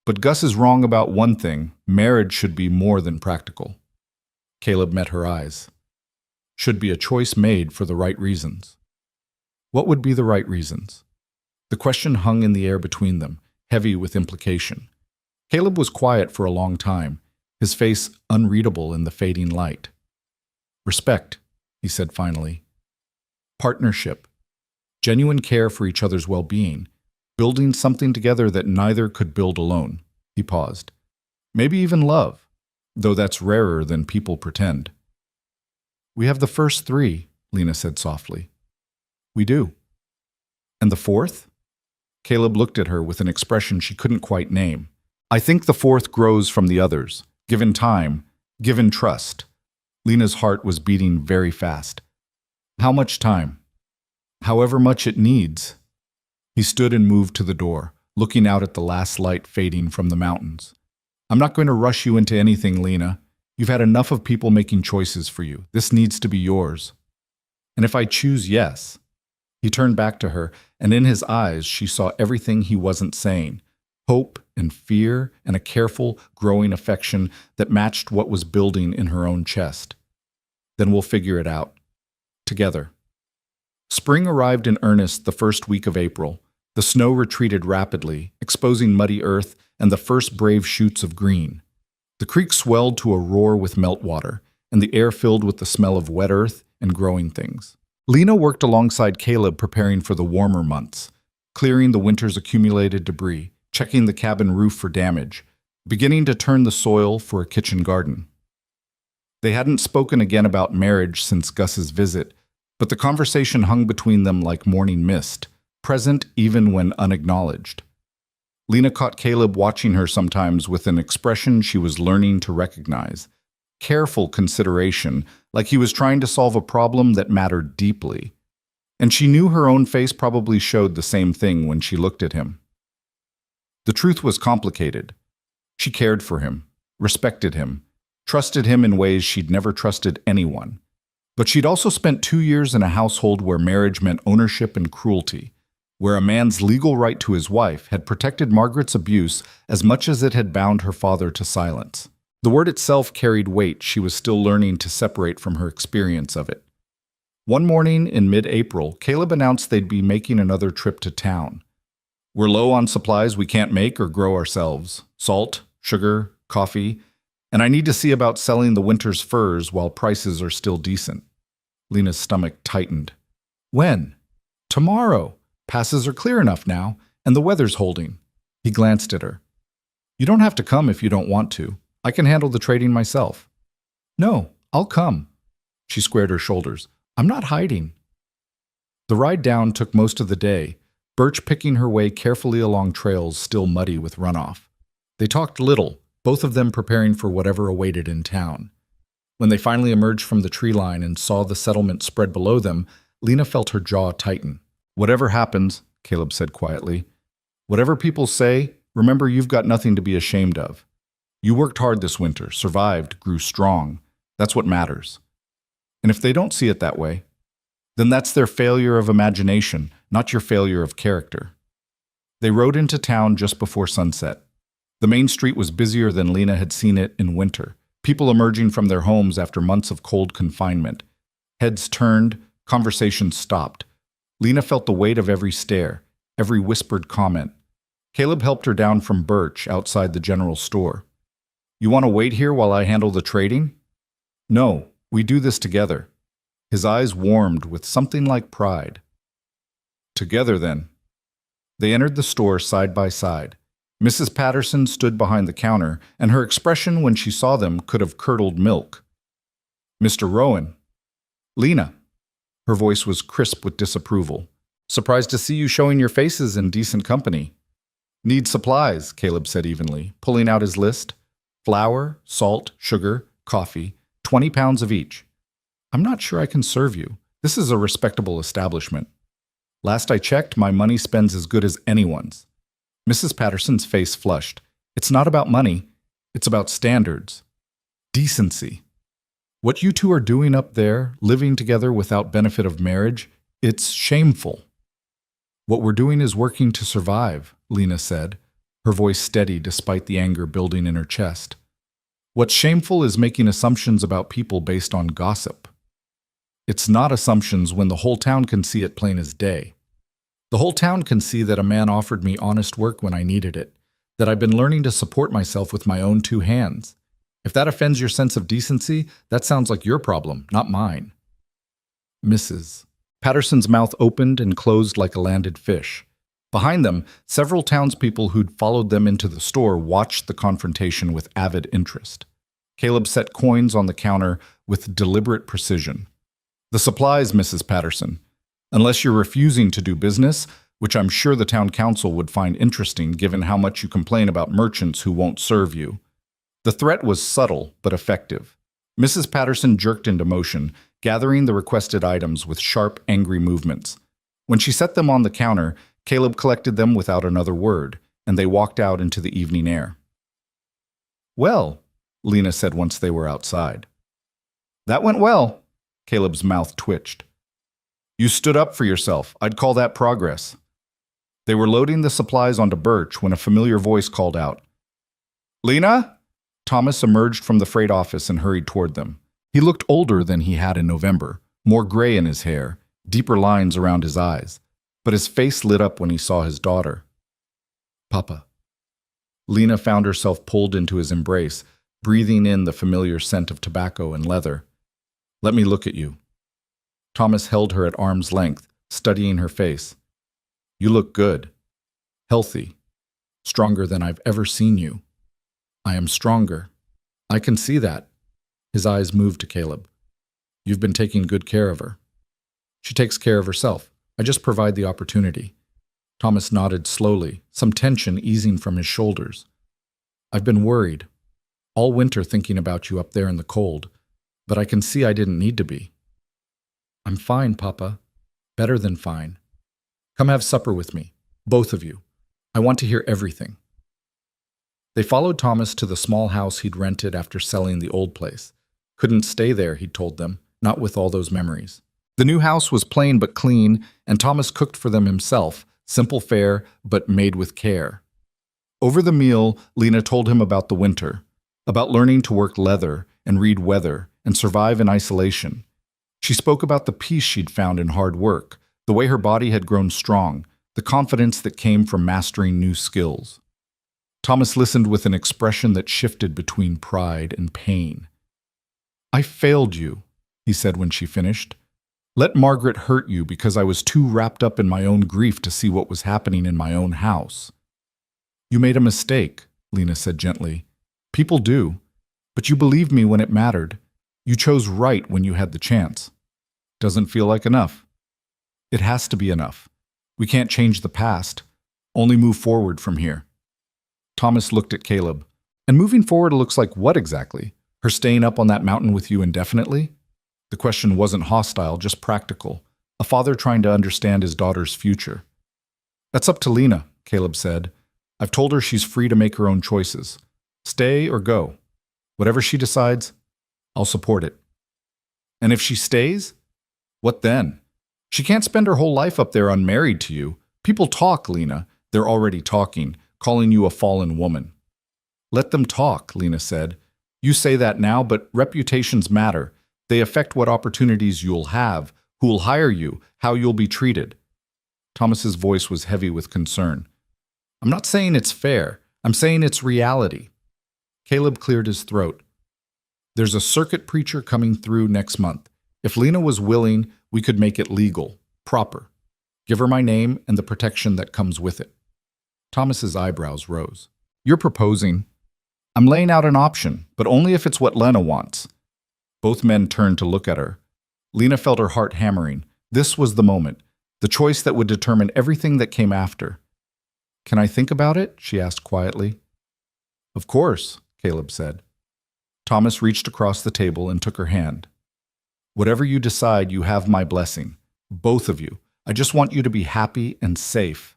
Speaker 1: But Gus is wrong about one thing. Marriage should be more than practical. Caleb met her eyes. Should be a choice made for the right reasons. What would be the right reasons? The question hung in the air between them, heavy with implication. Caleb was quiet for a long time, his face unreadable in the fading light. Respect, he said finally. Partnership. Genuine care for each other's well-being. Building something together that neither could build alone. He paused. Maybe even love, though that's rarer than people pretend. We have the first three, Lena said softly. We do. And the fourth? Caleb looked at her with an expression she couldn't quite name. I think the fourth grows from the others, given time, given trust. Lena's heart was beating very fast. How much time? However much it needs. He stood and moved to the door, looking out at the last light fading from the mountains. I'm not going to rush you into anything, Lena. You've had enough of people making choices for you. This needs to be yours. And if I choose yes. He turned back to her, and in his eyes she saw everything he wasn't saying. Hope and fear and a careful, growing affection that matched what was building in her own chest. Then we'll figure it out. Together. Spring arrived in earnest the first week of April. The snow retreated rapidly, exposing muddy earth and the first brave shoots of green. The creek swelled to a roar with meltwater, and the air filled with the smell of wet earth and growing things. Lena worked alongside Caleb preparing for the warmer months, clearing the winter's accumulated debris, checking the cabin roof for damage, beginning to turn the soil for a kitchen garden. They hadn't spoken again about marriage since Gus's visit, but the conversation hung between them like morning mist, present even when unacknowledged. Lena caught Caleb watching her sometimes with an expression she was learning to recognize. Careful consideration, like he was trying to solve a problem that mattered deeply. And she knew her own face probably showed the same thing when she looked at him. The truth was complicated. She cared for him, respected him, trusted him in ways she'd never trusted anyone. But she'd also spent 2 years in a household where marriage meant ownership and cruelty, where a man's legal right to his wife had protected Margaret's abuse as much as it had bound her father to silence. The word itself carried weight she was still learning to separate from her experience of it. One morning in mid-April, Caleb announced they'd be making another trip to town. We're low on supplies we can't make or grow ourselves. Salt, sugar, coffee, and I need to see about selling the winter's furs while prices are still decent. Lena's stomach tightened. When? Tomorrow. Passes are clear enough now, and the weather's holding. He glanced at her. You don't have to come if you don't want to. I can handle the trading myself. No, I'll come. She squared her shoulders. I'm not hiding. The ride down took most of the day, Birch picking her way carefully along trails still muddy with runoff. They talked little, both of them preparing for whatever awaited in town. When they finally emerged from the tree line and saw the settlement spread below them, Lena felt her jaw tighten. Whatever happens, Caleb said quietly, whatever people say, remember you've got nothing to be ashamed of. You worked hard this winter, survived, grew strong. That's what matters. And if they don't see it that way, then that's their failure of imagination, not your failure of character. They rode into town just before sunset. The main street was busier than Lena had seen it in winter, people emerging from their homes after months of cold confinement. Heads turned, conversations stopped. Lena felt the weight of every stare, every whispered comment. Caleb helped her down from Birch outside the general store. You want to wait here while I handle the trading? No, we do this together. His eyes warmed with something like pride. Together, then. They entered the store side by side. Mrs. Patterson stood behind the counter, and her expression when she saw them could have curdled milk. Mr. Rowan. Lena. Her voice was crisp with disapproval. Surprised to see you showing your faces in decent company. Need supplies, Caleb said evenly, pulling out his list. Flour, salt, sugar, coffee, 20 pounds of each. I'm not sure I can serve you. This is a respectable establishment. Last I checked, my money spends as good as anyone's. Mrs. Patterson's face flushed. It's not about money. It's about standards. Decency. What you two are doing up there, living together without benefit of marriage, it's shameful. What we're doing is working to survive, Lena said, her voice steady despite the anger building in her chest. What's shameful is making assumptions about people based on gossip. It's not assumptions when the whole town can see it plain as day. The whole town can see that a man offered me honest work when I needed it, that I've been learning to support myself with my own two hands. If that offends your sense of decency, that sounds like your problem, not mine. Mrs. Patterson's mouth opened and closed like a landed fish. Behind them, several townspeople who'd followed them into the store watched the confrontation with avid interest. Caleb set coins on the counter with deliberate precision. The supplies, Mrs. Patterson. Unless you're refusing to do business, which I'm sure the town council would find interesting given how much you complain about merchants who won't serve you. The threat was subtle but effective. Mrs. Patterson jerked into motion, gathering the requested items with sharp, angry movements. When she set them on the counter, Caleb collected them without another word, and they walked out into the evening air. "Well," Lena said once they were outside. "That went well." Caleb's mouth twitched. "You stood up for yourself. I'd call that progress." They were loading the supplies onto Birch when a familiar voice called out, "Lena?" Thomas emerged from the freight office and hurried toward them. He looked older than he had in November, more gray in his hair, deeper lines around his eyes, but his face lit up when he saw his daughter. "Papa." Lena found herself pulled into his embrace, breathing in the familiar scent of tobacco and leather. "Let me look at you." Thomas held her at arm's length, studying her face. "You look good, healthy, stronger than I've ever seen you." "I am stronger. I can see that." His eyes moved to Caleb. "You've been taking good care of her." "She takes care of herself. I just provide the opportunity." Thomas nodded slowly, some tension easing from his shoulders. "I've been worried, all winter thinking about you up there in the cold, but I can see I didn't need to be." "I'm fine, Papa. Better than fine. Come have supper with me, both of you. I want to hear everything." They followed Thomas to the small house he'd rented after selling the old place. Couldn't stay there, he'd told them, not with all those memories. The new house was plain but clean, and Thomas cooked for them himself, simple fare, but made with care. Over the meal, Lena told him about the winter, about learning to work leather and read weather and survive in isolation. She spoke about the peace she'd found in hard work, the way her body had grown strong, the confidence that came from mastering new skills. Thomas listened with an expression that shifted between pride and pain. "I failed you," he said when she finished. "Let Margaret hurt you because I was too wrapped up in my own grief to see what was happening in my own house." "You made a mistake," Lena said gently. "People do. But you believed me when it mattered. You chose right when you had the chance. Doesn't feel like enough." "It has to be enough. We can't change the past. Only move forward from here." Thomas looked at Caleb. "And moving forward looks like what exactly? Her staying up on that mountain with you indefinitely?" The question wasn't hostile, just practical. A father trying to understand his daughter's future. "That's up to Lena," Caleb said. "I've told her she's free to make her own choices. Stay or go. Whatever she decides, I'll support it." "And if she stays? What then? She can't spend her whole life up there unmarried to you. People talk, Lena. They're already talking, calling you a fallen woman." "Let them talk," Lena said. "You say that now, but reputations matter. They affect what opportunities you'll have, who'll hire you, how you'll be treated." Thomas's voice was heavy with concern. "I'm not saying it's fair. I'm saying it's reality." Caleb cleared his throat. "There's a circuit preacher coming through next month. If Lena was willing, we could make it legal, proper. Give her my name and the protection that comes with it." Thomas's eyebrows rose. "You're proposing." "I'm laying out an option, but only if it's what Lena wants." Both men turned to look at her. Lena felt her heart hammering. This was the moment, the choice that would determine everything that came after. "Can I think about it?" she asked quietly. "Of course," Caleb said. Thomas reached across the table and took her hand. "Whatever you decide, you have my blessing. Both of you. I just want you to be happy and safe."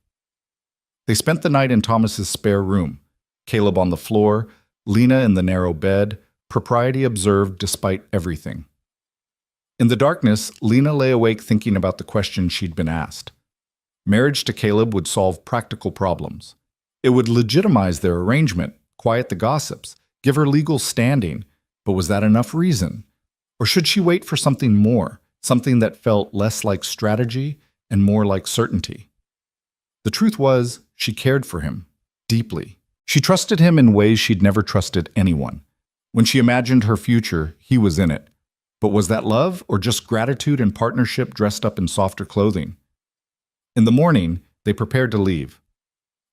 Speaker 1: They spent the night in Thomas's spare room. Caleb on the floor, Lena in the narrow bed, propriety observed despite everything. In the darkness, Lena lay awake thinking about the question she'd been asked. Marriage to Caleb would solve practical problems. It would legitimize their arrangement, quiet the gossips, give her legal standing. But was that enough reason? Or should she wait for something more, something that felt less like strategy and more like certainty? The truth was, she cared for him, deeply. She trusted him in ways she'd never trusted anyone. When she imagined her future, he was in it. But was that love or just gratitude and partnership dressed up in softer clothing? In the morning, they prepared to leave.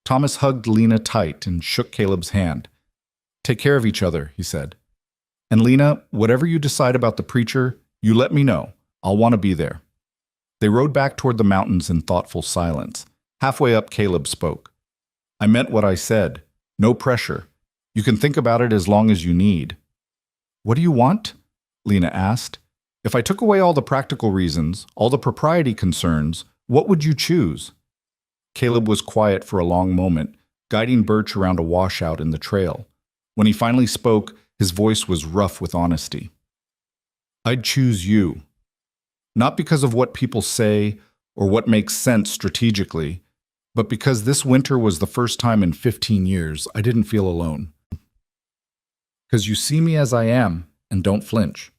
Speaker 1: Thomas hugged Lena tight and shook Caleb's hand. "Take care of each other," he said. "And Lena, whatever you decide about the preacher, you let me know. I'll want to be there." They rode back toward the mountains in thoughtful silence. Halfway up, Caleb spoke. "I meant what I said. No pressure. You can think about it as long as you need." "What do you want?" Lena asked. "If I took away all the practical reasons, all the propriety concerns, what would you choose?" Caleb was quiet for a long moment, guiding Birch around a washout in the trail. When he finally spoke, his voice was rough with honesty. "I'd choose you. Not because of what people say or what makes sense strategically, but because this winter was the first time in 15 years I didn't feel alone. Because you see me as I am and don't flinch.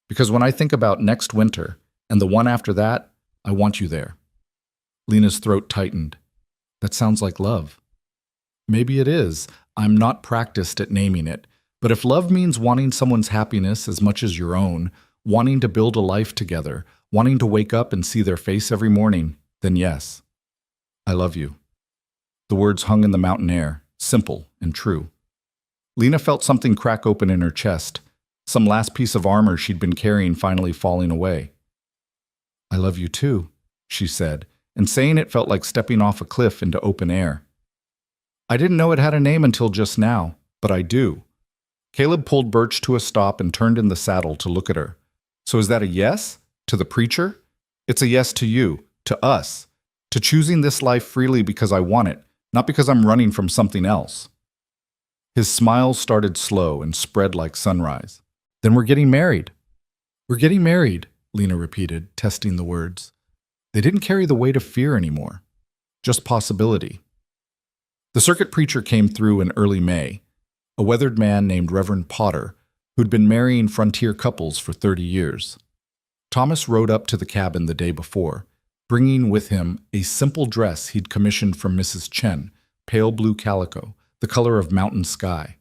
Speaker 1: Because when I think about next winter and the one after that, I want you there." Lena's throat tightened. "That sounds like love." "Maybe it is. I'm not practiced at naming it. But if love means wanting someone's happiness as much as your own, wanting to build a life together, wanting to wake up and see their face every morning, then yes. I love you." The words hung in the mountain air, simple and true. Lena felt something crack open in her chest, some last piece of armor she'd been carrying finally falling away. "I love you too," she said, and saying it felt like stepping off a cliff into open air. "I didn't know it had a name until just now, but I do." Caleb pulled Birch to a stop and turned in the saddle to look at her. "So is that a yes? To the preacher?" "It's a yes to you, to us, to choosing this life freely because I want it, not because I'm running from something else." His smile started slow and spread like sunrise. "Then we're getting married." "We're getting married," Lena repeated, testing the words. They didn't carry the weight of fear anymore, just possibility. The circuit preacher came through in early May, a weathered man named Reverend Potter, who'd been marrying frontier couples for 30 years. Thomas rode up to the cabin the day before, bringing with him a simple dress he'd commissioned from Mrs. Chen, pale blue calico, the color of mountain sky.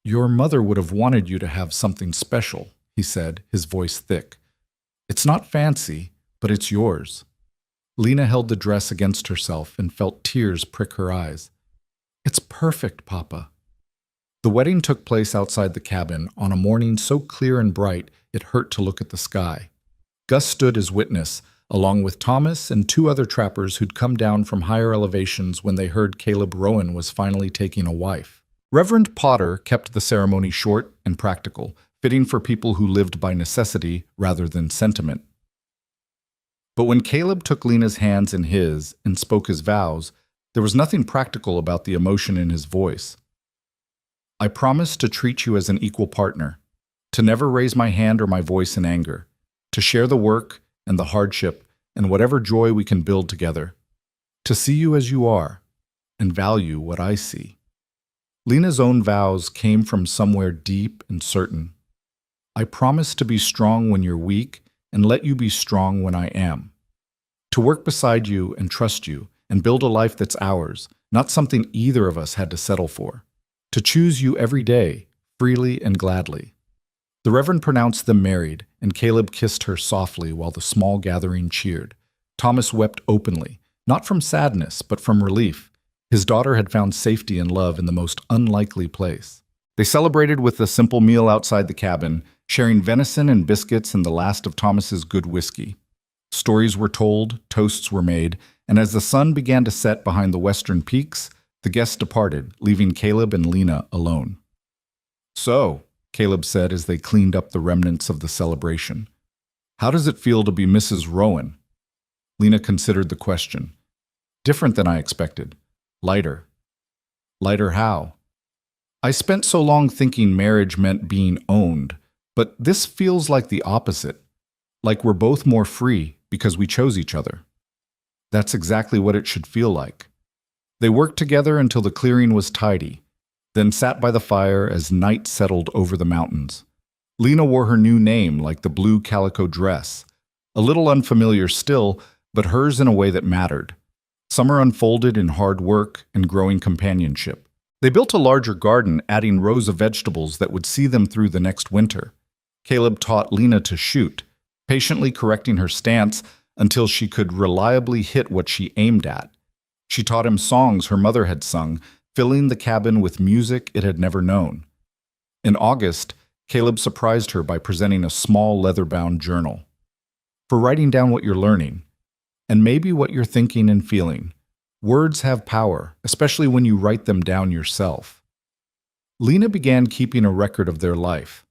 Speaker 1: "Your mother would have wanted you to have something special," he said, his voice thick. "It's not fancy, but it's yours." Lena held the dress against herself and felt tears prick her eyes. "It's perfect, Papa." The wedding took place outside the cabin on a morning so clear and bright it hurt to look at the sky. Gus stood as witness, along with Thomas and 2 other trappers who'd come down from higher elevations when they heard Caleb Rowan was finally taking a wife. Reverend Potter kept the ceremony short and practical, fitting for people who lived by necessity rather than sentiment. But when Caleb took Lena's hands in his and spoke his vows, there was nothing practical about the emotion in his voice. "I promise to treat you as an equal partner, to never raise my hand or my voice in anger, to share the work and the hardship and whatever joy we can build together, to see you as you are and value what I see." Lena's own vows came from somewhere deep and certain. "I promise to be strong when you're weak and let you be strong when I am. To work beside you and trust you and build a life that's ours, not something either of us had to settle for. To choose you every day, freely and gladly." The Reverend pronounced them married, and Caleb kissed her softly while the small gathering cheered. Thomas wept openly, not from sadness, but from relief. His daughter had found safety and love in the most unlikely place. They celebrated with a simple meal outside the cabin, sharing venison and biscuits and the last of Thomas's good whiskey. Stories were told, toasts were made, and as the sun began to set behind the western peaks, the guests departed, leaving Caleb and Lena alone. "So," Caleb said as they cleaned up the remnants of the celebration, "how does it feel to be Mrs. Rowan?" Lena considered the question. "Different than I expected. Lighter." "Lighter how?" "I spent so long thinking marriage meant being owned, but this feels like the opposite, like we're both more free because we chose each other." That's exactly what it should feel like. They worked together until the clearing was tidy, then sat by the fire as night settled over the mountains. Lena wore her new name like the blue calico dress, a little unfamiliar still, but hers in a way that mattered. Summer unfolded in hard work and growing companionship. They built a larger garden, adding rows of vegetables that would see them through the next winter. Caleb taught Lena to shoot, patiently correcting her stance until she could reliably hit what she aimed at. She taught him songs her mother had sung, filling the cabin with music it had never known. In August, Caleb surprised her by presenting a small leather-bound journal. For writing down what you're learning, and maybe what you're thinking and feeling. Words have power, especially when you write them down yourself. Lena began keeping a record of their life,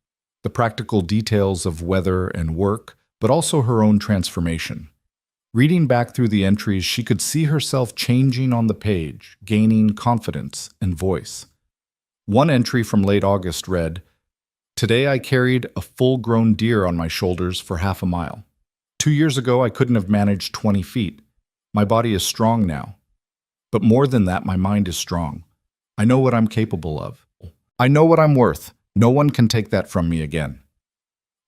Speaker 1: the practical details of weather and work, but also her own transformation. Reading back through the entries, she could see herself changing on the page, gaining confidence and voice. One entry from late August read, "Today I carried a full-grown deer on my shoulders for half a mile. 2 years ago, I couldn't have managed 20 feet. My body is strong now. But more than that, my mind is strong. I know what I'm capable of. I know what I'm worth. No one can take that from me again."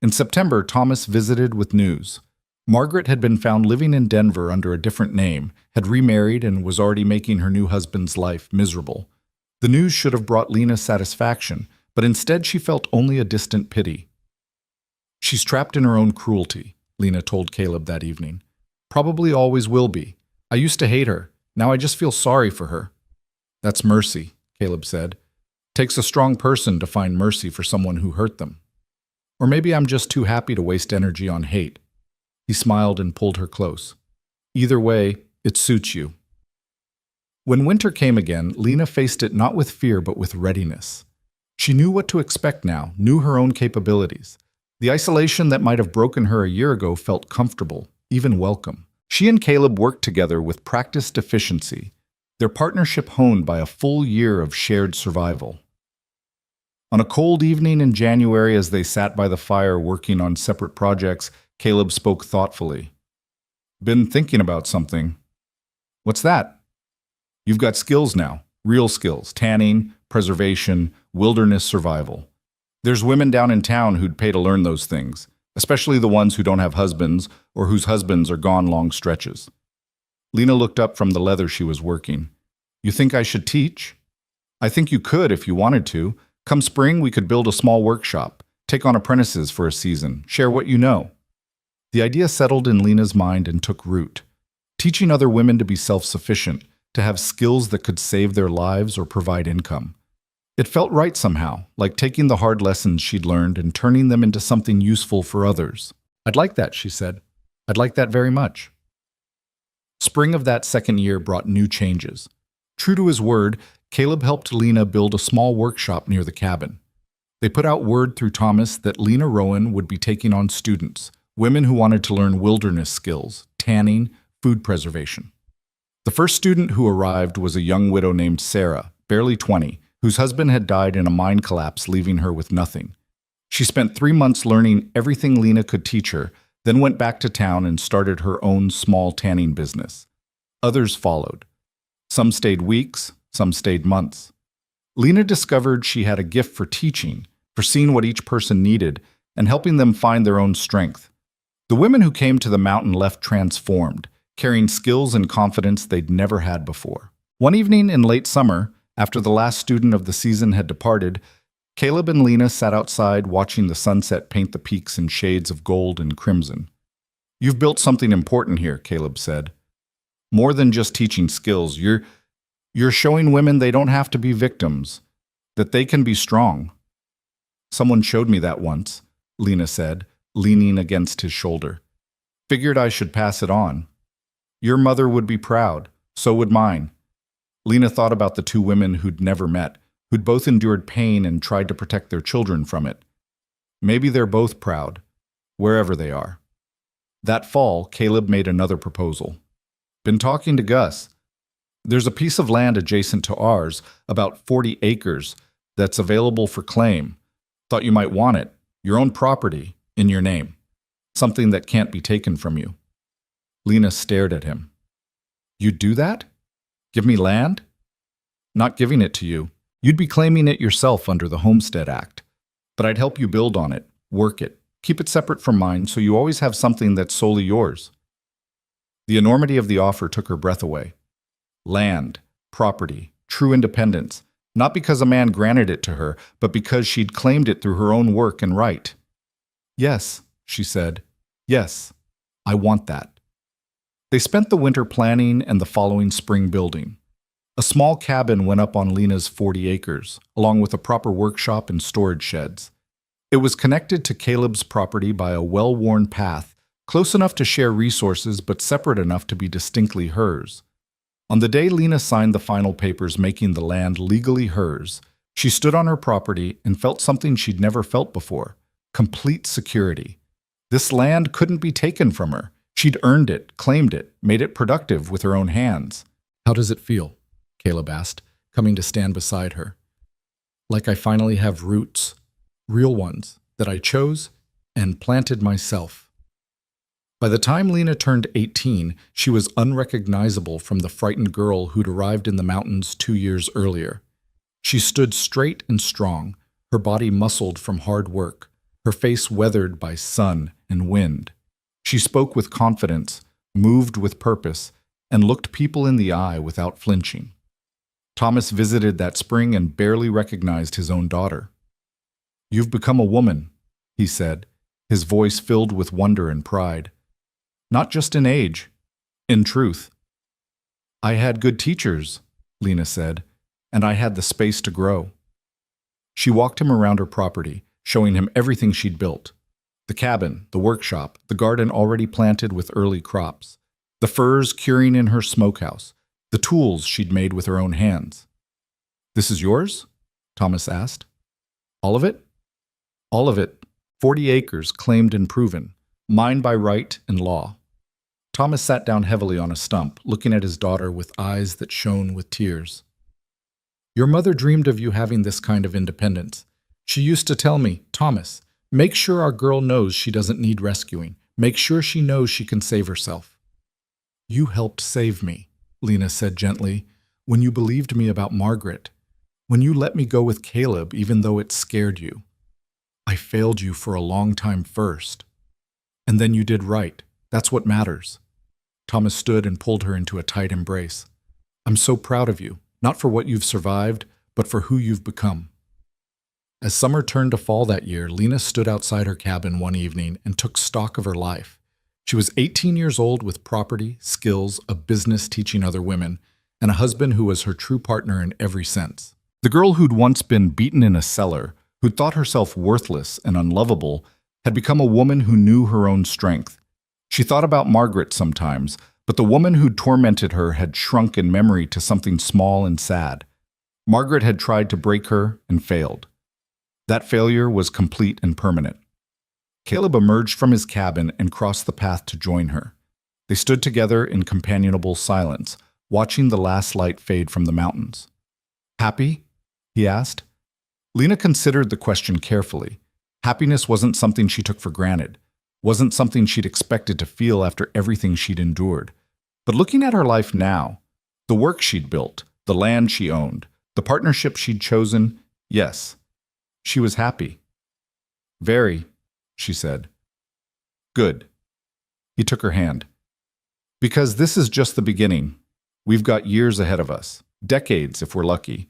Speaker 1: In September, Thomas visited with news. Margaret had been found living in Denver under a different name, had remarried, and was already making her new husband's life miserable. The news should have brought Lena satisfaction, but instead she felt only a distant pity. "She's trapped in her own cruelty," Lena told Caleb that evening. "Probably always will be. I used to hate her. Now I just feel sorry for her." "That's mercy," Caleb said. "Takes a strong person to find mercy for someone who hurt them. Or maybe I'm just too happy to waste energy on hate." He smiled and pulled her close. "Either way, it suits you." When winter came again, Lena faced it not with fear but with readiness. She knew what to expect now, knew her own capabilities. The isolation that might have broken her a year ago felt comfortable, even welcome. She and Caleb worked together with practiced efficiency, their partnership honed by a full year of shared survival. On a cold evening in January, as they sat by the fire working on separate projects, Caleb spoke thoughtfully. "Been thinking about something." "What's that?" "You've got skills now, real skills, tanning, preservation, wilderness survival. There's women down in town who'd pay to learn those things, especially the ones who don't have husbands or whose husbands are gone long stretches." Lena looked up from the leather she was working. "You think I should teach?" "I think you could if you wanted to. Come spring, we could build a small workshop, take on apprentices for a season, share what you know." The idea settled in Lena's mind and took root. Teaching other women to be self-sufficient, to have skills that could save their lives or provide income. It felt right somehow, like taking the hard lessons she'd learned and turning them into something useful for others. "I'd like that," she said. "I'd like that very much." Spring of that second year brought new changes. True to his word, Caleb helped Lena build a small workshop near the cabin. They put out word through Thomas that Lena Rowan would be taking on students, women who wanted to learn wilderness skills, tanning, food preservation. The first student who arrived was a young widow named Sarah, barely 20, whose husband had died in a mine collapse, leaving her with nothing. She spent 3 months learning everything Lena could teach her, then went back to town and started her own small tanning business. Others followed. Some stayed weeks, some stayed months. Lena discovered she had a gift for teaching, for seeing what each person needed, and helping them find their own strength. The women who came to the mountain left transformed, carrying skills and confidence they'd never had before. One evening in late summer, after the last student of the season had departed, Caleb and Lena sat outside watching the sunset paint the peaks in shades of gold and crimson. "You've built something important here," Caleb said. "More than just teaching skills, you're showing women they don't have to be victims, that they can be strong." "Someone showed me that once," Lena said, leaning against his shoulder. "Figured I should pass it on. Your mother would be proud, so would mine." Lena thought about the two women who'd never met, who'd both endured pain and tried to protect their children from it. Maybe they're both proud, wherever they are. That fall, Caleb made another proposal. "Been talking to Gus. There's a piece of land adjacent to ours, about 40 acres, that's available for claim. Thought you might want it, your own property, in your name. Something that can't be taken from you." Lena stared at him. You'd do that? Give me land? Not giving it to you. You'd be claiming it yourself under the Homestead Act. But I'd help you build on it, work it, keep it separate from mine so you always have something that's solely yours. The enormity of the offer took her breath away. Land, property, true independence, not because a man granted it to her, but because she'd claimed it through her own work and right. Yes, she said. Yes, I want that. They spent the winter planning and the following spring building. A small cabin went up on Lena's 40 acres, along with a proper workshop and storage sheds. It was connected to Caleb's property by a well-worn path, close enough to share resources but separate enough to be distinctly hers. On the day Lena signed the final papers making the land legally hers, she stood on her property and felt something she'd never felt before: complete security. This land couldn't be taken from her. She'd earned it, claimed it, made it productive with her own hands. How does it feel? Caleb asked, coming to stand beside her. Like I finally have roots, real ones, that I chose and planted myself. By the time Lena turned 18, she was unrecognizable from the frightened girl who'd arrived in the mountains 2 years earlier. She stood straight and strong, her body muscled from hard work, her face weathered by sun and wind. She spoke with confidence, moved with purpose, and looked people in the eye without flinching. Thomas visited that spring and barely recognized his own daughter. "You've become a woman," he said, his voice filled with wonder and pride. "Not just in age, in truth." "I had good teachers," Lena said, "and I had the space to grow." She walked him around her property, showing him everything she'd built. The cabin, the workshop, the garden already planted with early crops, the furs curing in her smokehouse, the tools she'd made with her own hands. "This is yours?" Thomas asked. "All of it?" "All of it. 40 acres claimed and proven, mine by right and law." Thomas sat down heavily on a stump, looking at his daughter with eyes that shone with tears. "Your mother dreamed of you having this kind of independence. She used to tell me, 'Thomas, make sure our girl knows she doesn't need rescuing. Make sure she knows she can save herself.'" "You helped save me," Lena said gently, "when you believed me about Margaret, when you let me go with Caleb even though it scared you. I failed you for a long time first. And then you did right. That's what matters." Thomas stood and pulled her into a tight embrace. "I'm so proud of you, not for what you've survived, but for who you've become." As summer turned to fall that year, Lena stood outside her cabin one evening and took stock of her life. She was 18 years old with property, skills, a business teaching other women, and a husband who was her true partner in every sense. The girl who'd once been beaten in a cellar, who'd thought herself worthless and unlovable, had become a woman who knew her own strength. She thought about Margaret sometimes, but the woman who'd tormented her had shrunk in memory to something small and sad. Margaret had tried to break her and failed. That failure was complete and permanent. Caleb emerged from his cabin and crossed the path to join her. They stood together in companionable silence, watching the last light fade from the mountains. "Happy?" he asked. Lena considered the question carefully. Happiness wasn't something she took for granted, wasn't something she'd expected to feel after everything she'd endured. But looking at her life now, the work she'd built, the land she owned, the partnership she'd chosen, yes, she was happy. "Very," she said. "Good." He took her hand. "Because this is just the beginning. We've got years ahead of us, decades if we're lucky.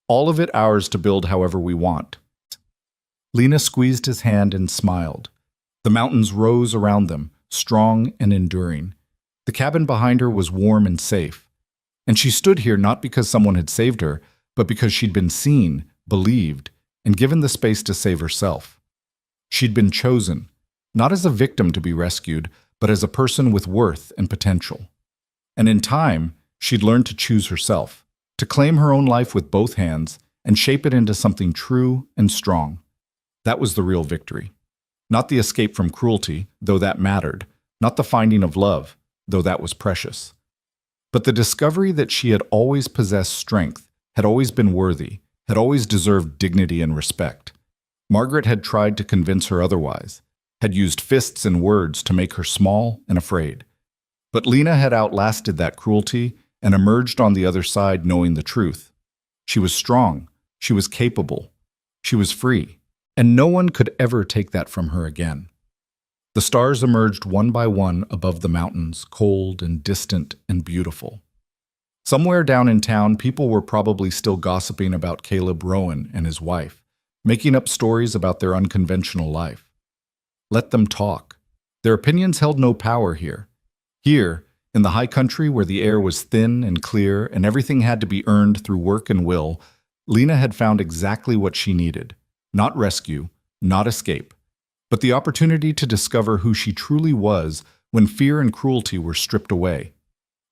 Speaker 1: All of it ours to build however we want." Lena squeezed his hand and smiled. The mountains rose around them, strong and enduring. The cabin behind her was warm and safe. And she stood here not because someone had saved her, but because she'd been seen, believed, and given the space to save herself. She'd been chosen, not as a victim to be rescued, but as a person with worth and potential. And in time, she'd learned to choose herself, to claim her own life with both hands and shape it into something true and strong. That was the real victory. Not the escape from cruelty, though that mattered, not the finding of love, though that was precious, but the discovery that she had always possessed strength, had always been worthy, had always deserved dignity and respect. Margaret had tried to convince her otherwise, had used fists and words to make her small and afraid. But Lena had outlasted that cruelty and emerged on the other side knowing the truth. She was strong, she was capable, she was free, and no one could ever take that from her again. The stars emerged one by one above the mountains, cold and distant and beautiful. Somewhere down in town, people were probably still gossiping about Caleb Rowan and his wife, making up stories about their unconventional life. Let them talk. Their opinions held no power here. Here, in the high country where the air was thin and clear and everything had to be earned through work and will, Lena had found exactly what she needed. Not rescue, not escape, but the opportunity to discover who she truly was when fear and cruelty were stripped away.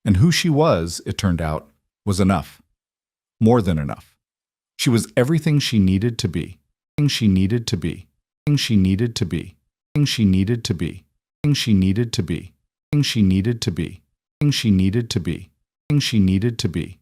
Speaker 1: And who she was, it turned out, was enough. More than enough. She was everything she needed to be. She needed to be. She needed to be. She needed to be. She needed to be. She needed to be. She needed to be. She needed to be.